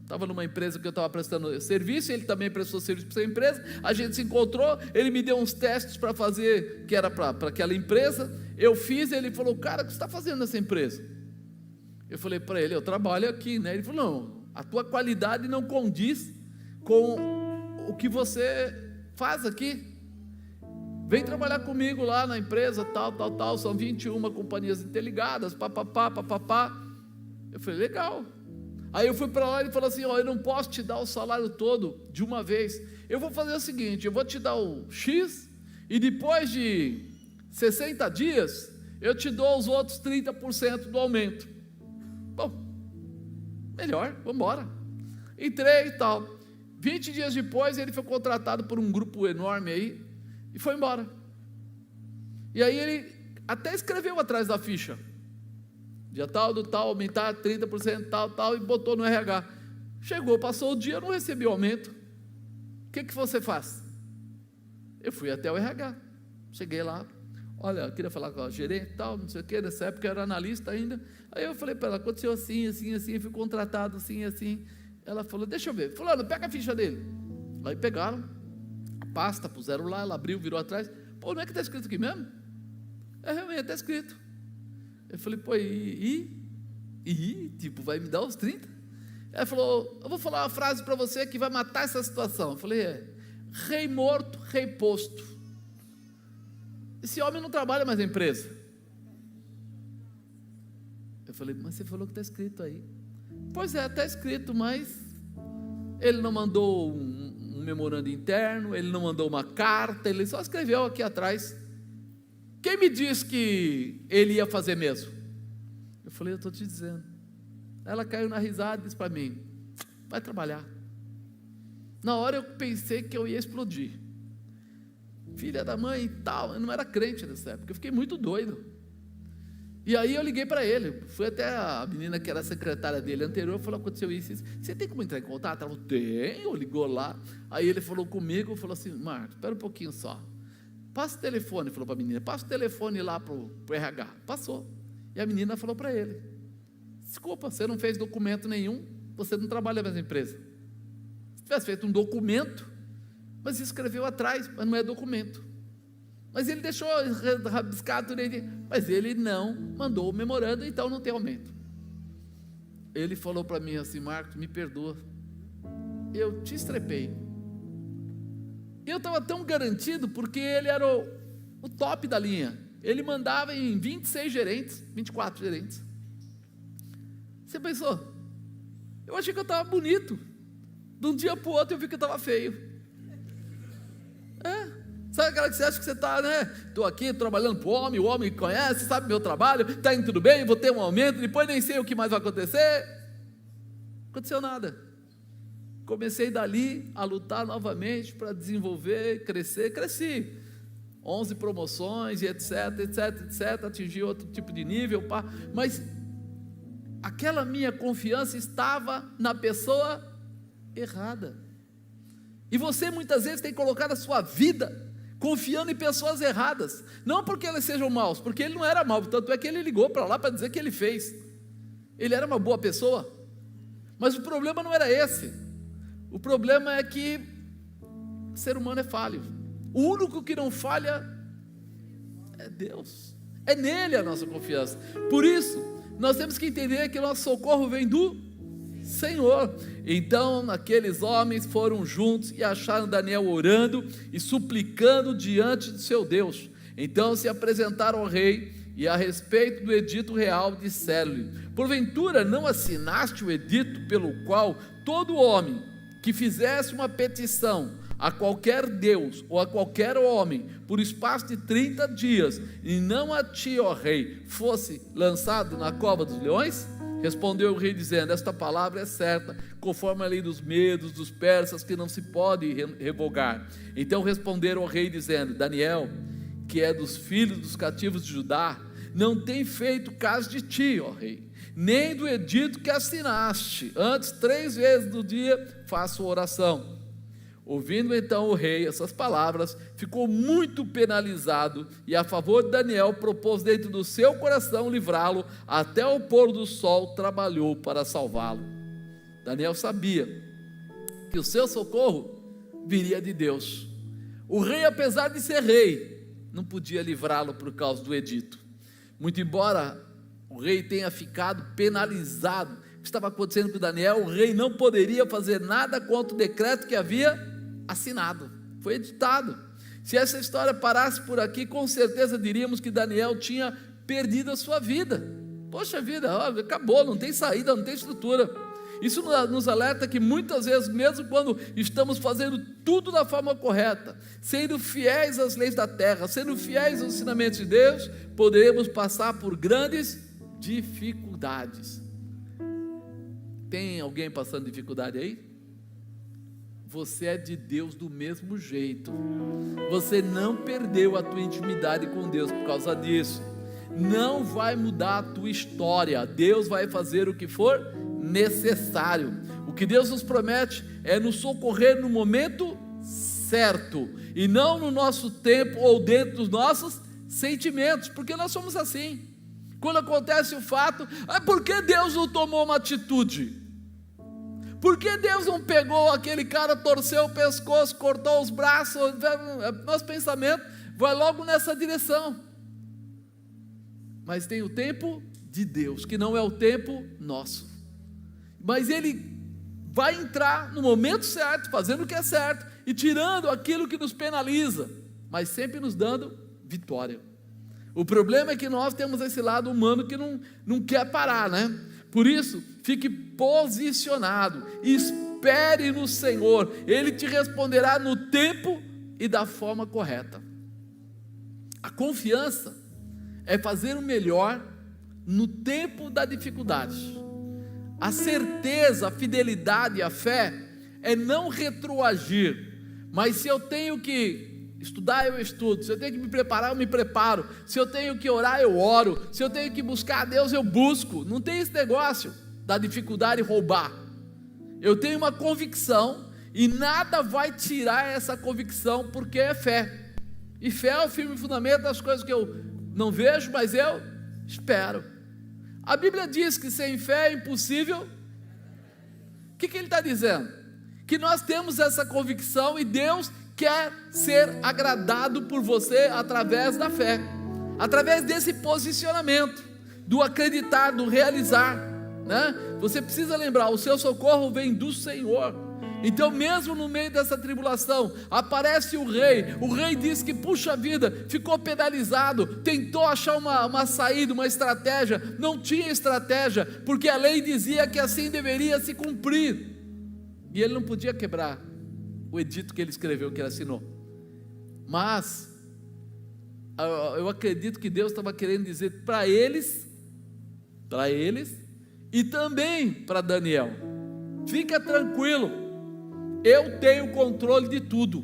[SPEAKER 1] estava numa empresa que eu estava prestando serviço, ele também prestou serviço para essa empresa. A gente se encontrou, ele me deu uns testes para fazer, que era para aquela empresa. Eu fiz, ele falou, cara, o que você está fazendo nessa empresa? Eu falei para ele, eu trabalho aqui, né? Ele falou, não, a tua qualidade não condiz com o que você faz aqui. Vem trabalhar comigo lá na empresa, tal, são 21 companhias interligadas, papapá. Eu falei, legal. Aí eu fui para lá e ele falou assim, eu não posso te dar o salário todo de uma vez, eu vou fazer o seguinte, eu vou te dar o X, e depois de 60 dias, eu te dou os outros 30% do aumento. Bom, melhor, vamos embora. Entrei e tal. 20 dias depois, ele foi contratado por um grupo enorme aí, e foi embora. E aí ele até escreveu atrás da ficha, dia tal, do tal, aumentar 30%, tal, e botou no RH. Chegou, passou o dia, eu não recebi o aumento. O que você faz? Eu fui até o RH, cheguei lá, olha, eu queria falar com a gerente e tal, não sei o que, nessa época eu era analista ainda. Aí eu falei para ela, aconteceu assim, eu fui contratado assim. Ela falou, deixa eu ver, fulano, pega a ficha dele. Aí pegaram pasta, puseram lá, ela abriu, virou atrás, pô, não é que está escrito aqui mesmo? Realmente está escrito. Eu falei, pô, tipo, vai me dar os 30? Ela falou, eu vou falar uma frase para você que vai matar essa situação. Eu falei, rei morto, rei posto. Esse homem não trabalha mais na empresa. Eu falei, mas você falou que está escrito aí. Pois é, está escrito, mas ele não mandou um memorando interno, ele não mandou uma carta, ele só escreveu aqui atrás. Quem me disse que ele ia fazer mesmo? Eu falei, eu estou te dizendo. Ela caiu na risada e disse para mim, vai trabalhar. Na hora eu pensei que eu ia explodir, filha da mãe e tal. Eu não era crente nessa época, eu fiquei muito doido. E aí eu liguei para ele, fui até a menina que era a secretária dele anterior, falou, aconteceu isso, você tem como entrar em contato? Ela falou, tenho, ligou lá. Aí ele falou comigo, falou assim, Marcos, espera um pouquinho só, passa o telefone, falou para a menina, passa o telefone lá para o RH. Passou. E a menina falou para ele, desculpa, você não fez documento nenhum, você não trabalha na mesma empresa. Se tivesse feito um documento, mas escreveu atrás, mas não é documento. Mas ele deixou rabiscado, mas ele não mandou o memorando, então não tem aumento. Ele falou para mim assim, Marcos, me perdoa, eu te estrepei. Eu estava tão garantido, porque ele era o top da linha, ele mandava em 26 gerentes, 24 gerentes. Você pensou? Eu achei que eu estava bonito, de um dia para o outro eu vi que eu estava feio. Sabe aquela que você acha que você está, né? Estou aqui trabalhando para o homem conhece, sabe meu trabalho, está indo tudo bem, vou ter um aumento, depois nem sei o que mais vai acontecer. Não aconteceu nada. Comecei dali a lutar novamente para desenvolver, crescer, cresci. 11 promoções e etc, atingi outro tipo de nível, mas aquela minha confiança estava na pessoa errada. E você muitas vezes tem colocado a sua vida confiando em pessoas erradas, não porque elas sejam maus, porque ele não era mau, tanto é que ele ligou para lá para dizer que ele fez, ele era uma boa pessoa, mas o problema não era esse, o problema é que o ser humano é falho, o único que não falha é Deus, é nele a nossa confiança. Por isso, nós temos que entender que o nosso socorro vem do Senhor. Então aqueles homens foram juntos e acharam Daniel orando e suplicando diante de seu Deus. Então se apresentaram ao rei e a respeito do edito real disseram-lhe: porventura não assinaste o edito pelo qual todo homem que fizesse uma petição a qualquer Deus ou a qualquer homem por espaço de 30 dias e não a ti, ó rei, fosse lançado na cova dos leões? Respondeu o rei dizendo: esta palavra é certa, conforme a lei dos medos, dos persas, que não se pode revogar. Então responderam ao rei dizendo: Daniel, que é dos filhos dos cativos de Judá, não tem feito caso de ti, ó rei, nem do edito que assinaste. Antes 3 vezes no dia faço oração. Ouvindo então o rei essas palavras, ficou muito penalizado e a favor de Daniel propôs dentro do seu coração livrá-lo, até o pôr do sol trabalhou para salvá-lo. Daniel sabia que o seu socorro viria de Deus. O rei, apesar de ser rei, não podia livrá-lo por causa do edito. Muito embora o rei tenha ficado penalizado, o que estava acontecendo com Daniel, o rei não poderia fazer nada contra o decreto que havia assinado, foi editado. Se essa história parasse por aqui, com certeza diríamos que Daniel tinha perdido a sua vida. Poxa vida, acabou, não tem saída, não tem estrutura. Isso nos alerta que muitas vezes, mesmo quando estamos fazendo tudo da forma correta, sendo fiéis às leis da terra, sendo fiéis aos ensinamentos de Deus, poderemos passar por grandes dificuldades. Tem alguém passando dificuldade aí? Você é de Deus do mesmo jeito. Você não perdeu a tua intimidade com Deus por causa disso. Não vai mudar a tua história. Deus vai fazer o que for necessário. O que Deus nos promete é nos socorrer no momento certo, e não no nosso tempo ou dentro dos nossos sentimentos, porque nós somos assim. Quando acontece o fato, por que Deus não tomou uma atitude? Por que Deus não pegou aquele cara, torceu o pescoço, cortou os braços? Nosso pensamento vai logo nessa direção. Mas tem o tempo de Deus, que não é o tempo nosso. Mas Ele vai entrar no momento certo, fazendo o que é certo, e tirando aquilo que nos penaliza, mas sempre nos dando vitória. O problema é que nós temos esse lado humano que não quer parar, né? Por isso, fique posicionado, espere no Senhor, Ele te responderá no tempo e da forma correta. A confiança é fazer o melhor no tempo da dificuldade. A certeza, a fidelidade e a fé é não retroagir, mas se eu tenho que estudar, eu estudo. Se eu tenho que me preparar, eu me preparo. Se eu tenho que orar, eu oro. Se eu tenho que buscar a Deus, eu busco. Não tem esse negócio da dificuldade roubar. Eu tenho uma convicção e nada vai tirar essa convicção, porque é fé. E fé é o firme fundamento das coisas que eu não vejo, mas eu espero. A Bíblia diz que sem fé é impossível. O que ele está dizendo? Que nós temos essa convicção e Deus quer ser agradado por você através da fé, através desse posicionamento, do acreditar, do realizar, né? Você precisa lembrar, o seu socorro vem do Senhor. Então mesmo no meio dessa tribulação, aparece o rei diz que puxa vida, ficou penalizado, tentou achar uma saída, uma estratégia, não tinha estratégia, porque a lei dizia que assim deveria se cumprir, e ele não podia quebrar o edito que ele escreveu, que ele assinou. Mas eu acredito que Deus estava querendo dizer para eles e também para Daniel: fica tranquilo, eu tenho controle de tudo,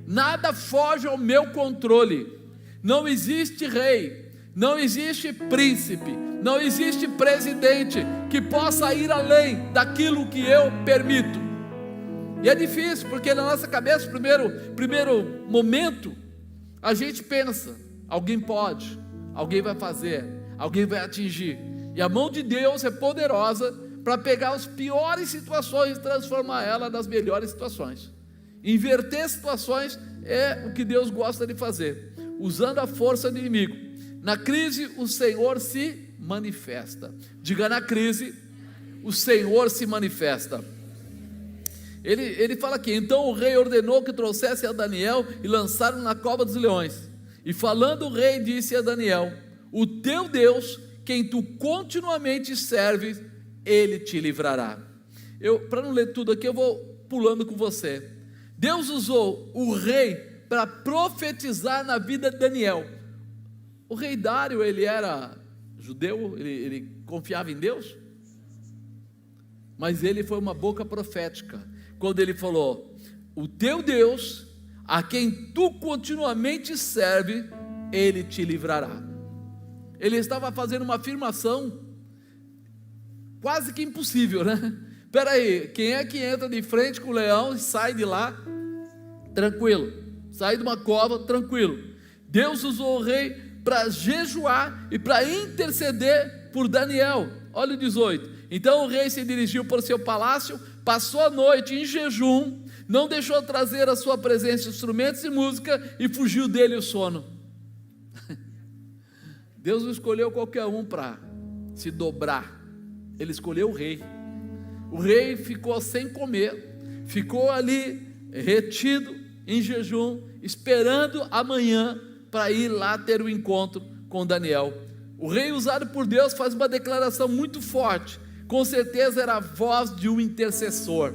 [SPEAKER 1] nada foge ao meu controle. Não existe rei, não existe príncipe, não existe presidente que possa ir além daquilo que eu permito. E é difícil, porque na nossa cabeça, primeiro momento, a gente pensa: alguém pode, alguém vai fazer, alguém vai atingir. E a mão de Deus é poderosa para pegar as piores situações e transformar ela nas melhores situações. Inverter situações é o que Deus gosta de fazer, usando a força do inimigo. Na crise o Senhor se manifesta. Diga: na crise o Senhor se manifesta. Ele fala aqui: então o rei ordenou que trouxessem a Daniel e lançaram na cova dos leões. E falando o rei disse a Daniel: o teu Deus, quem tu continuamente serves, Ele te livrará. Para não ler tudo aqui, eu vou pulando com você. Deus usou o rei para profetizar na vida de Daniel. O rei Dário, ele era judeu, ele confiava em Deus, mas ele foi uma boca profética, quando ele falou: o teu Deus, a quem tu continuamente serve, Ele te livrará. Ele estava fazendo uma afirmação quase que impossível, né? Espera aí, quem é que entra de frente com o leão e sai de lá tranquilo? Sai de uma cova tranquilo. Deus usou o rei para jejuar e para interceder por Daniel. Olha o 18. Então o rei se dirigiu para o seu palácio, passou a noite em jejum, não deixou trazer à sua presença instrumentos de música e fugiu dele o sono. Deus não escolheu qualquer um para se dobrar, Ele escolheu o rei. O rei ficou sem comer, ficou ali retido em jejum, esperando amanhã para ir lá ter o encontro com Daniel. O rei, usado por Deus, faz uma declaração muito forte. Com certeza era a voz de um intercessor.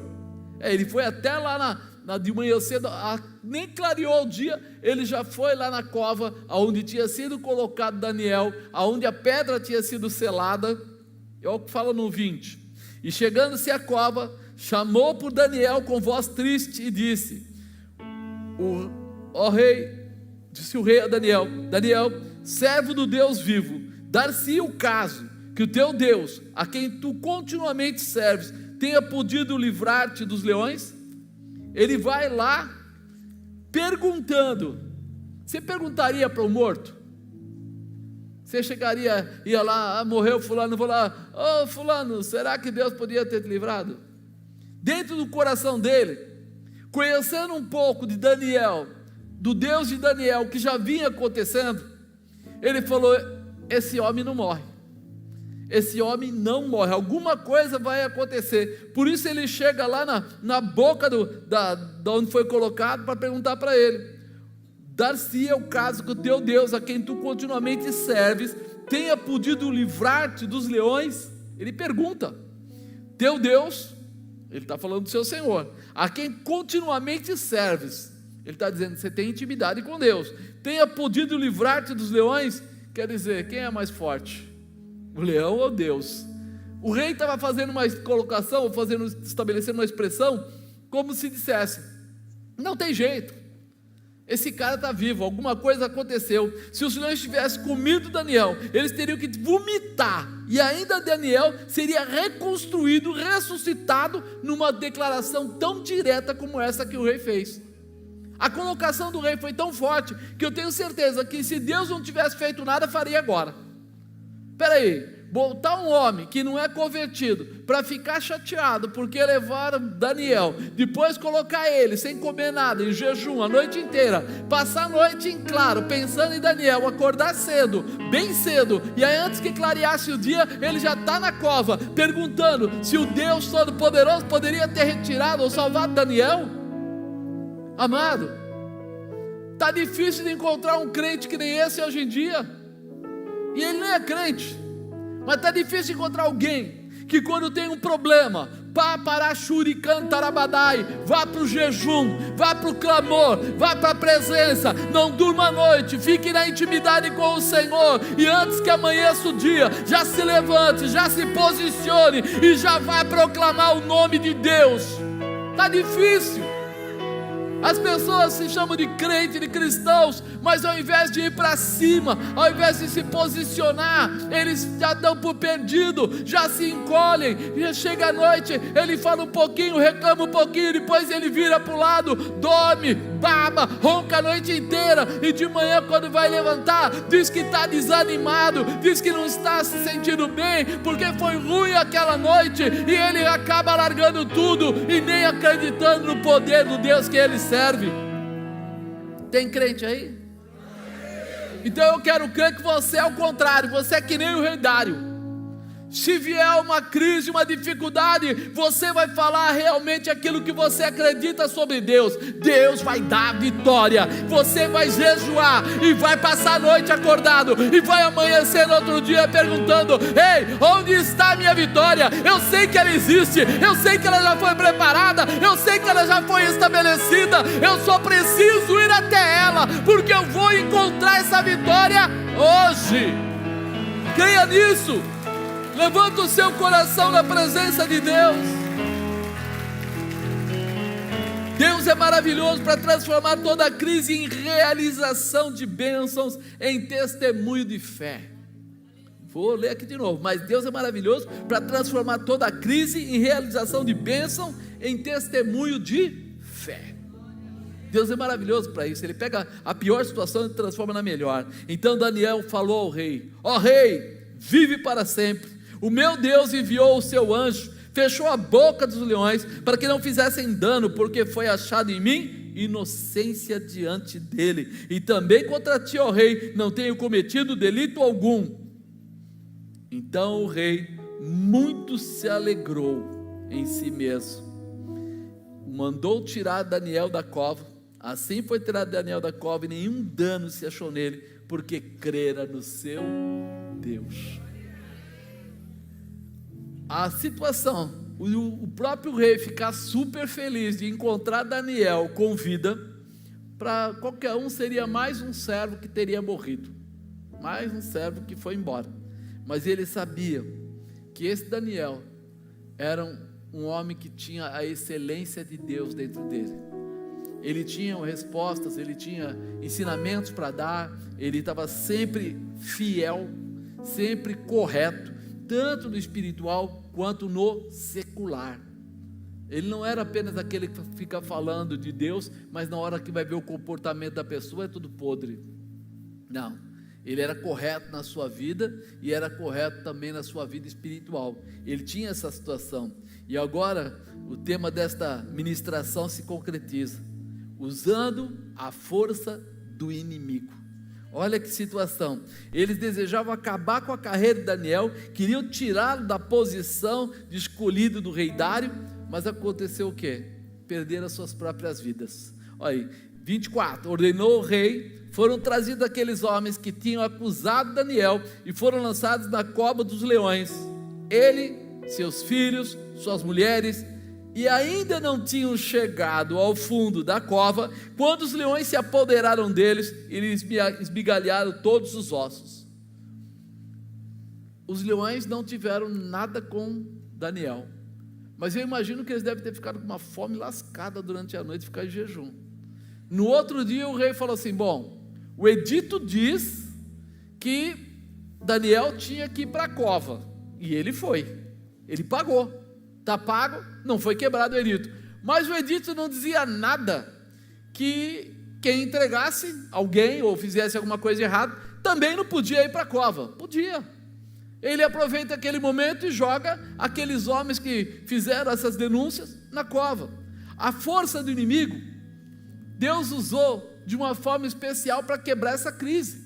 [SPEAKER 1] Ele foi até lá de manhã cedo, nem clareou o dia, ele já foi lá na cova onde tinha sido colocado Daniel, onde a pedra tinha sido selada. É o que fala no 20. E chegando-se à cova, chamou por Daniel com voz triste e disse: disse o rei a Daniel: Daniel, servo do Deus vivo, dar-se o caso que o teu Deus, a quem tu continuamente serves, tenha podido livrar-te dos leões? Ele vai lá perguntando. Você perguntaria para o morto? Você ia lá: morreu fulano, vou lá: fulano, será que Deus podia ter te livrado? Dentro do coração dele, conhecendo um pouco de Daniel, do Deus de Daniel, o que já vinha acontecendo, ele falou: esse homem não morre, esse homem não morre, alguma coisa vai acontecer. Por isso ele chega lá na boca da onde foi colocado, para perguntar para ele: dar-se o caso que o teu Deus, a quem tu continuamente serves, tenha podido livrar-te dos leões? Ele pergunta: teu Deus, ele está falando do seu Senhor, a quem continuamente serves. Ele está dizendo: você tem intimidade com Deus, tenha podido livrar-te dos leões. Quer dizer, quem é mais forte? O leão ou Deus? O rei estava fazendo uma colocação, estabelecendo uma expressão, como se dissesse: não tem jeito, esse cara está vivo, alguma coisa aconteceu. Se os leões tivessem comido Daniel, eles teriam que vomitar, e ainda Daniel seria reconstruído, ressuscitado, numa declaração tão direta como essa que o rei fez. A colocação do rei foi tão forte que eu tenho certeza que se Deus não tivesse feito nada, faria agora. Espera aí, botar um homem que não é convertido para ficar chateado porque levaram Daniel, depois colocar ele sem comer nada, em jejum a noite inteira, passar a noite em claro pensando em Daniel, acordar cedo, bem cedo, e aí antes que clareasse o dia ele já está na cova perguntando se o Deus Todo-Poderoso poderia ter retirado ou salvado Daniel. Amado, está difícil de encontrar um crente que nem esse hoje em dia, e ele nem é crente, mas está difícil de encontrar alguém que quando tem um problema, vá para a Shurikantarabadai, vá para o jejum, vá para o clamor, vá para a presença, não durma a noite, fique na intimidade com o Senhor, e antes que amanheça o dia, já se levante, já se posicione, e já vá proclamar o nome de Deus. Está difícil. As pessoas se chamam de crente, de cristãos, mas ao invés de ir para cima, ao invés de se posicionar, eles já dão por perdido, já se encolhem, já chega a noite, ele fala um pouquinho, reclama um pouquinho, depois ele vira para o lado, dorme, baba, ronca a noite inteira, e de manhã quando vai levantar, diz que está desanimado, diz que não está se sentindo bem, porque foi ruim aquela noite, e ele acaba largando tudo, e nem acreditando no poder do Deus que ele serve. Tem crente aí? Então eu quero crer que você é o contrário, você é que nem o rei Dário. Se vier uma crise, uma dificuldade, você vai falar realmente aquilo que você acredita sobre Deus. Deus vai dar vitória. Você vai jejuar e vai passar a noite acordado e vai amanhecer no outro dia perguntando: ei, onde está a minha vitória? Eu sei que ela existe, eu sei que ela já foi preparada, eu sei que ela já foi estabelecida, eu só preciso ir até ela, porque eu vou encontrar essa vitória hoje. Creia nisso. Levanta o seu coração na presença de Deus. Deus é maravilhoso para transformar toda crise em realização de bênçãos, em testemunho de fé. Vou ler aqui de novo. Mas Deus é maravilhoso para transformar toda crise em realização de bênção, em testemunho de fé. Deus é maravilhoso para isso. Ele pega a pior situação e transforma na melhor. Então Daniel falou ao rei: ó rei, vive para sempre. O meu Deus enviou o seu anjo, fechou a boca dos leões, para que não fizessem dano, porque foi achado em mim inocência diante dele, e também contra ti, ó rei, não tenho cometido delito algum. Então o rei muito se alegrou em si mesmo, mandou tirar Daniel da cova. Assim foi tirado Daniel da cova, e nenhum dano se achou nele, porque crera no seu Deus. A situação, o próprio rei ficar super feliz de encontrar Daniel com vida, para qualquer um seria mais um servo que teria morrido, mais um servo que foi embora. Mas ele sabia que esse Daniel era um homem que tinha a excelência de Deus dentro dele. Ele tinha respostas, ele tinha ensinamentos para dar, ele estava sempre fiel, sempre correto, tanto no espiritual quanto no secular. Ele não era apenas aquele que fica falando de Deus, mas na hora que vai ver o comportamento da pessoa é tudo podre. Não, ele era correto na sua vida e era correto também na sua vida espiritual. Ele tinha essa situação. E agora o tema desta ministração se concretiza: usando a força do inimigo. Olha que situação, eles desejavam acabar com a carreira de Daniel, queriam tirá-lo da posição de escolhido do rei Dário, mas aconteceu o quê? Perderam as suas próprias vidas. Olha aí, 24, ordenou o rei, foram trazidos aqueles homens que tinham acusado Daniel e foram lançados na cova dos leões, ele, seus filhos, suas mulheres, e ainda não tinham chegado ao fundo da cova, quando os leões se apoderaram deles e lhes esmigalharam todos os ossos. Os leões não tiveram nada com Daniel, mas eu imagino que eles devem ter ficado com uma fome lascada durante a noite, ficar em jejum. No outro dia o rei falou assim: bom, o edito diz que Daniel tinha que ir para a cova, e ele foi, ele pagou. Está pago, não foi quebrado o edito. Mas o edito não dizia nada que quem entregasse alguém ou fizesse alguma coisa errada, também não podia ir para a cova. Podia. Ele aproveita aquele momento e joga aqueles homens que fizeram essas denúncias na cova. A força do inimigo, Deus usou de uma forma especial para quebrar essa crise.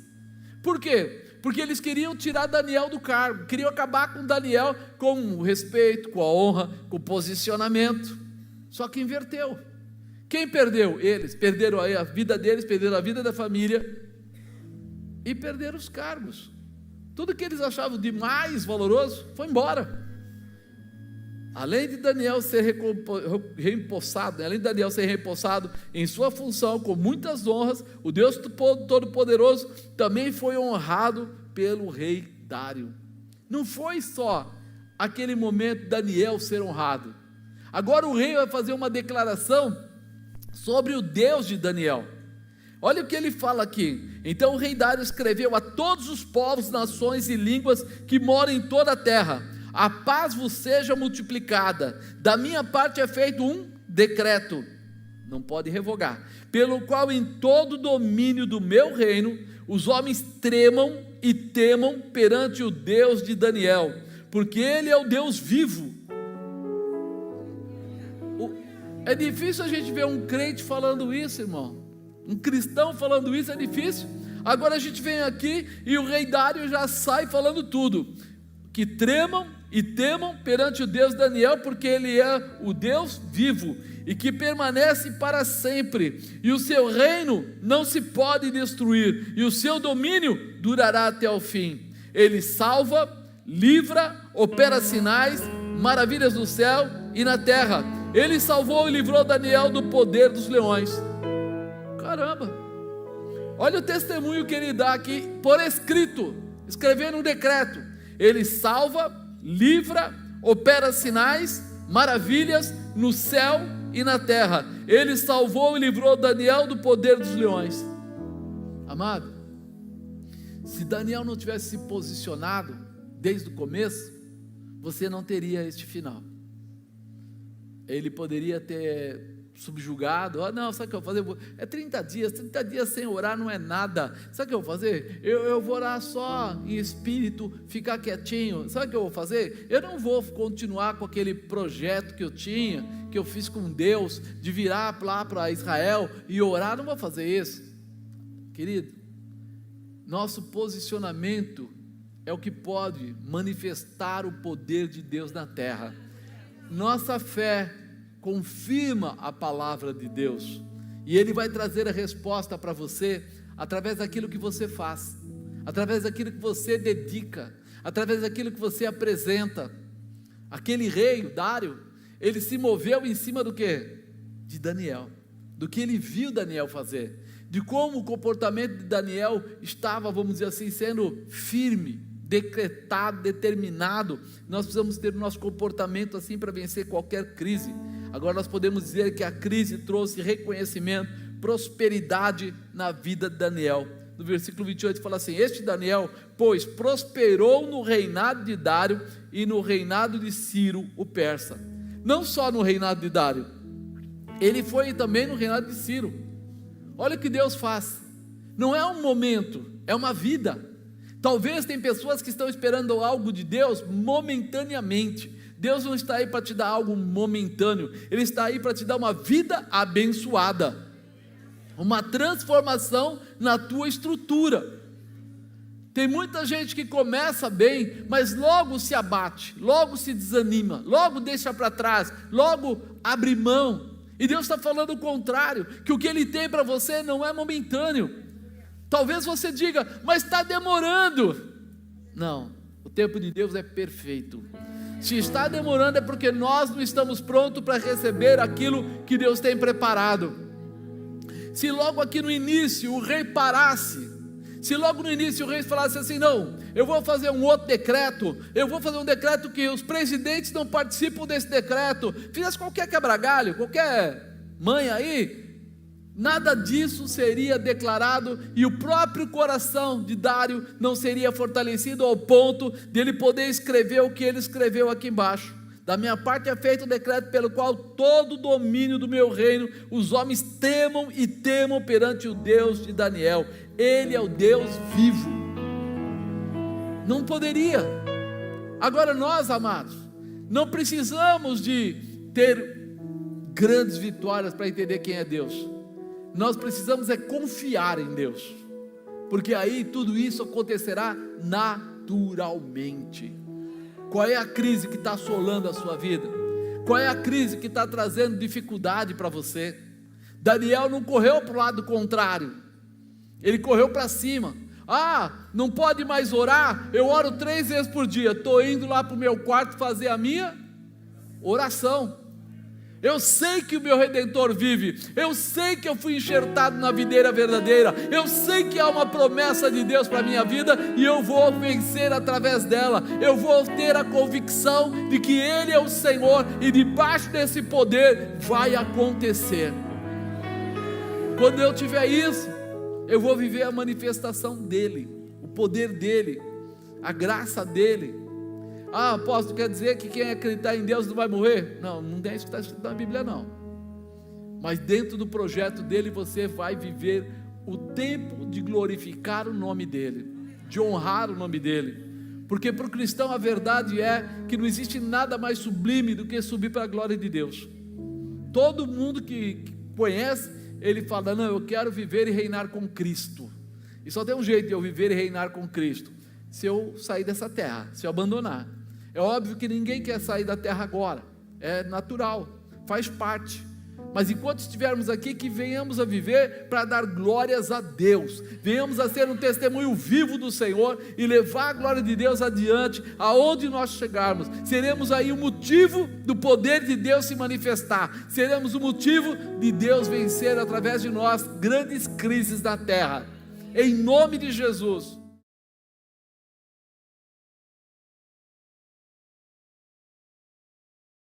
[SPEAKER 1] Por quê? Porque eles queriam tirar Daniel do cargo, queriam acabar com Daniel com o respeito, com a honra, com o posicionamento. Só que inverteu. Quem perdeu? Eles. Perderam a vida deles, perderam a vida da família e perderam os cargos. Tudo que eles achavam de mais valoroso foi embora. Além de Daniel ser reempossado, além de Daniel ser reempossado em sua função com muitas honras, o Deus Todo-Poderoso também foi honrado pelo rei Dário. Não foi só aquele momento de Daniel ser honrado. Agora o rei vai fazer uma declaração sobre o Deus de Daniel. Olha o que ele fala aqui. Então o rei Dário escreveu a todos os povos, nações e línguas que moram em toda a terra: a paz vos seja multiplicada. Da minha parte é feito um decreto, não pode revogar, pelo qual em todo o domínio do meu reino os homens tremam e temam perante o Deus de Daniel, porque ele é o Deus vivo. É difícil a gente ver um crente falando isso, irmão. Um cristão falando isso é difícil. Agora a gente vem aqui e o rei Dário já sai falando tudo: que tremam e temam perante o Deus de Daniel, porque ele é o Deus vivo e que permanece para sempre, e o seu reino não se pode destruir, e o seu domínio durará até o fim. Ele salva, livra, opera sinais, maravilhas no céu e na terra. Ele salvou e livrou Daniel do poder dos leões. Caramba, olha o testemunho que ele dá aqui, por escrito, escrevendo um decreto: ele salva, livra, opera sinais, maravilhas no céu e na terra. Ele salvou e livrou Daniel do poder dos leões. Amado, se Daniel não tivesse se posicionado desde o começo, você não teria este final. Ele poderia ter subjugado: não, sabe o que eu vou fazer? É 30 dias sem orar não é nada. Sabe o que eu vou fazer? Eu vou orar só em espírito, ficar quietinho. Sabe o que eu vou fazer? Eu não vou continuar com aquele projeto que eu tinha, que eu fiz com Deus, de virar lá para Israel e orar. Não vou fazer isso. Querido, nosso posicionamento é o que pode manifestar o poder de Deus na terra. Nossa fé confirma a palavra de Deus, e Ele vai trazer a resposta para você, através daquilo que você faz, através daquilo que você dedica, através daquilo que você apresenta. Aquele rei, o Dário, ele se moveu em cima do quê? De Daniel, do que ele viu Daniel fazer, de como o comportamento de Daniel estava, vamos dizer assim, sendo firme, decretado, determinado. Nós precisamos ter o nosso comportamento assim para vencer qualquer crise. Agora nós podemos dizer que a crise trouxe reconhecimento, prosperidade na vida de Daniel. No versículo 28 fala assim: este Daniel, pois, prosperou no reinado de Dário e no reinado de Ciro o persa. Não só no reinado de Dário, ele foi também no reinado de Ciro. Olha o que Deus faz. Não é um momento, é uma vida. Talvez tem pessoas que estão esperando algo de Deus momentaneamente. Deus não está aí para te dar algo momentâneo, Ele está aí para te dar uma vida abençoada, uma transformação na tua estrutura. Tem muita gente que começa bem, mas logo se abate, logo se desanima, logo deixa para trás, logo abre mão. E Deus está falando o contrário, que o que Ele tem para você não é momentâneo. Talvez você diga: mas está demorando. Não, o tempo de Deus é perfeito. Se está demorando é porque nós não estamos prontos para receber aquilo que Deus tem preparado. Se logo aqui no início o rei parasse, se logo no início o rei falasse assim: não, eu vou fazer um outro decreto, eu vou fazer um decreto que os presidentes não participam desse decreto, fizesse qualquer quebra-galho, qualquer manha aí, nada disso seria declarado, e o próprio coração de Dário não seria fortalecido ao ponto de ele poder escrever o que ele escreveu aqui embaixo. Da minha parte é feito o decreto pelo qual todo o domínio do meu reino, os homens temam e temam perante o Deus de Daniel. Ele é o Deus vivo. Não poderia. Agora nós, amados, não precisamos de ter grandes vitórias para entender quem é Deus. Nós precisamos é confiar em Deus, porque aí tudo isso acontecerá naturalmente. Qual é a crise que está assolando a sua vida? Qual é a crise que está trazendo dificuldade para você? Daniel não correu para o lado contrário, ele correu para cima. Não pode mais orar? Eu oro 3 vezes por dia, estou indo lá para o meu quarto fazer a minha oração. Eu sei que o meu Redentor vive, eu sei que eu fui enxertado na videira verdadeira, eu sei que há uma promessa de Deus para a minha vida, e eu vou vencer através dela. Eu vou ter a convicção de que Ele é o Senhor, e debaixo desse poder vai acontecer. Quando eu tiver isso, eu vou viver a manifestação dEle, o poder dEle, a graça dEle. Apóstolo, quer dizer que quem acreditar em Deus não vai morrer? Não é isso que está escrito na Bíblia, não. Mas dentro do projeto dele, você vai viver o tempo de glorificar o nome dele, de honrar o nome dele. Porque para o cristão a verdade é que não existe nada mais sublime do que subir para a glória de Deus. Todo mundo que conhece, ele fala: não, eu quero viver e reinar com Cristo. E só tem um jeito de eu viver e reinar com Cristo: se eu sair dessa terra, se eu abandonar. É óbvio que ninguém quer sair da terra agora, é natural, faz parte. Mas enquanto estivermos aqui, que venhamos a viver para dar glórias a Deus, venhamos a ser um testemunho vivo do Senhor e levar a glória de Deus adiante, aonde nós chegarmos. Seremos aí o motivo do poder de Deus se manifestar, seremos o motivo de Deus vencer através de nós grandes crises da terra, em nome de Jesus.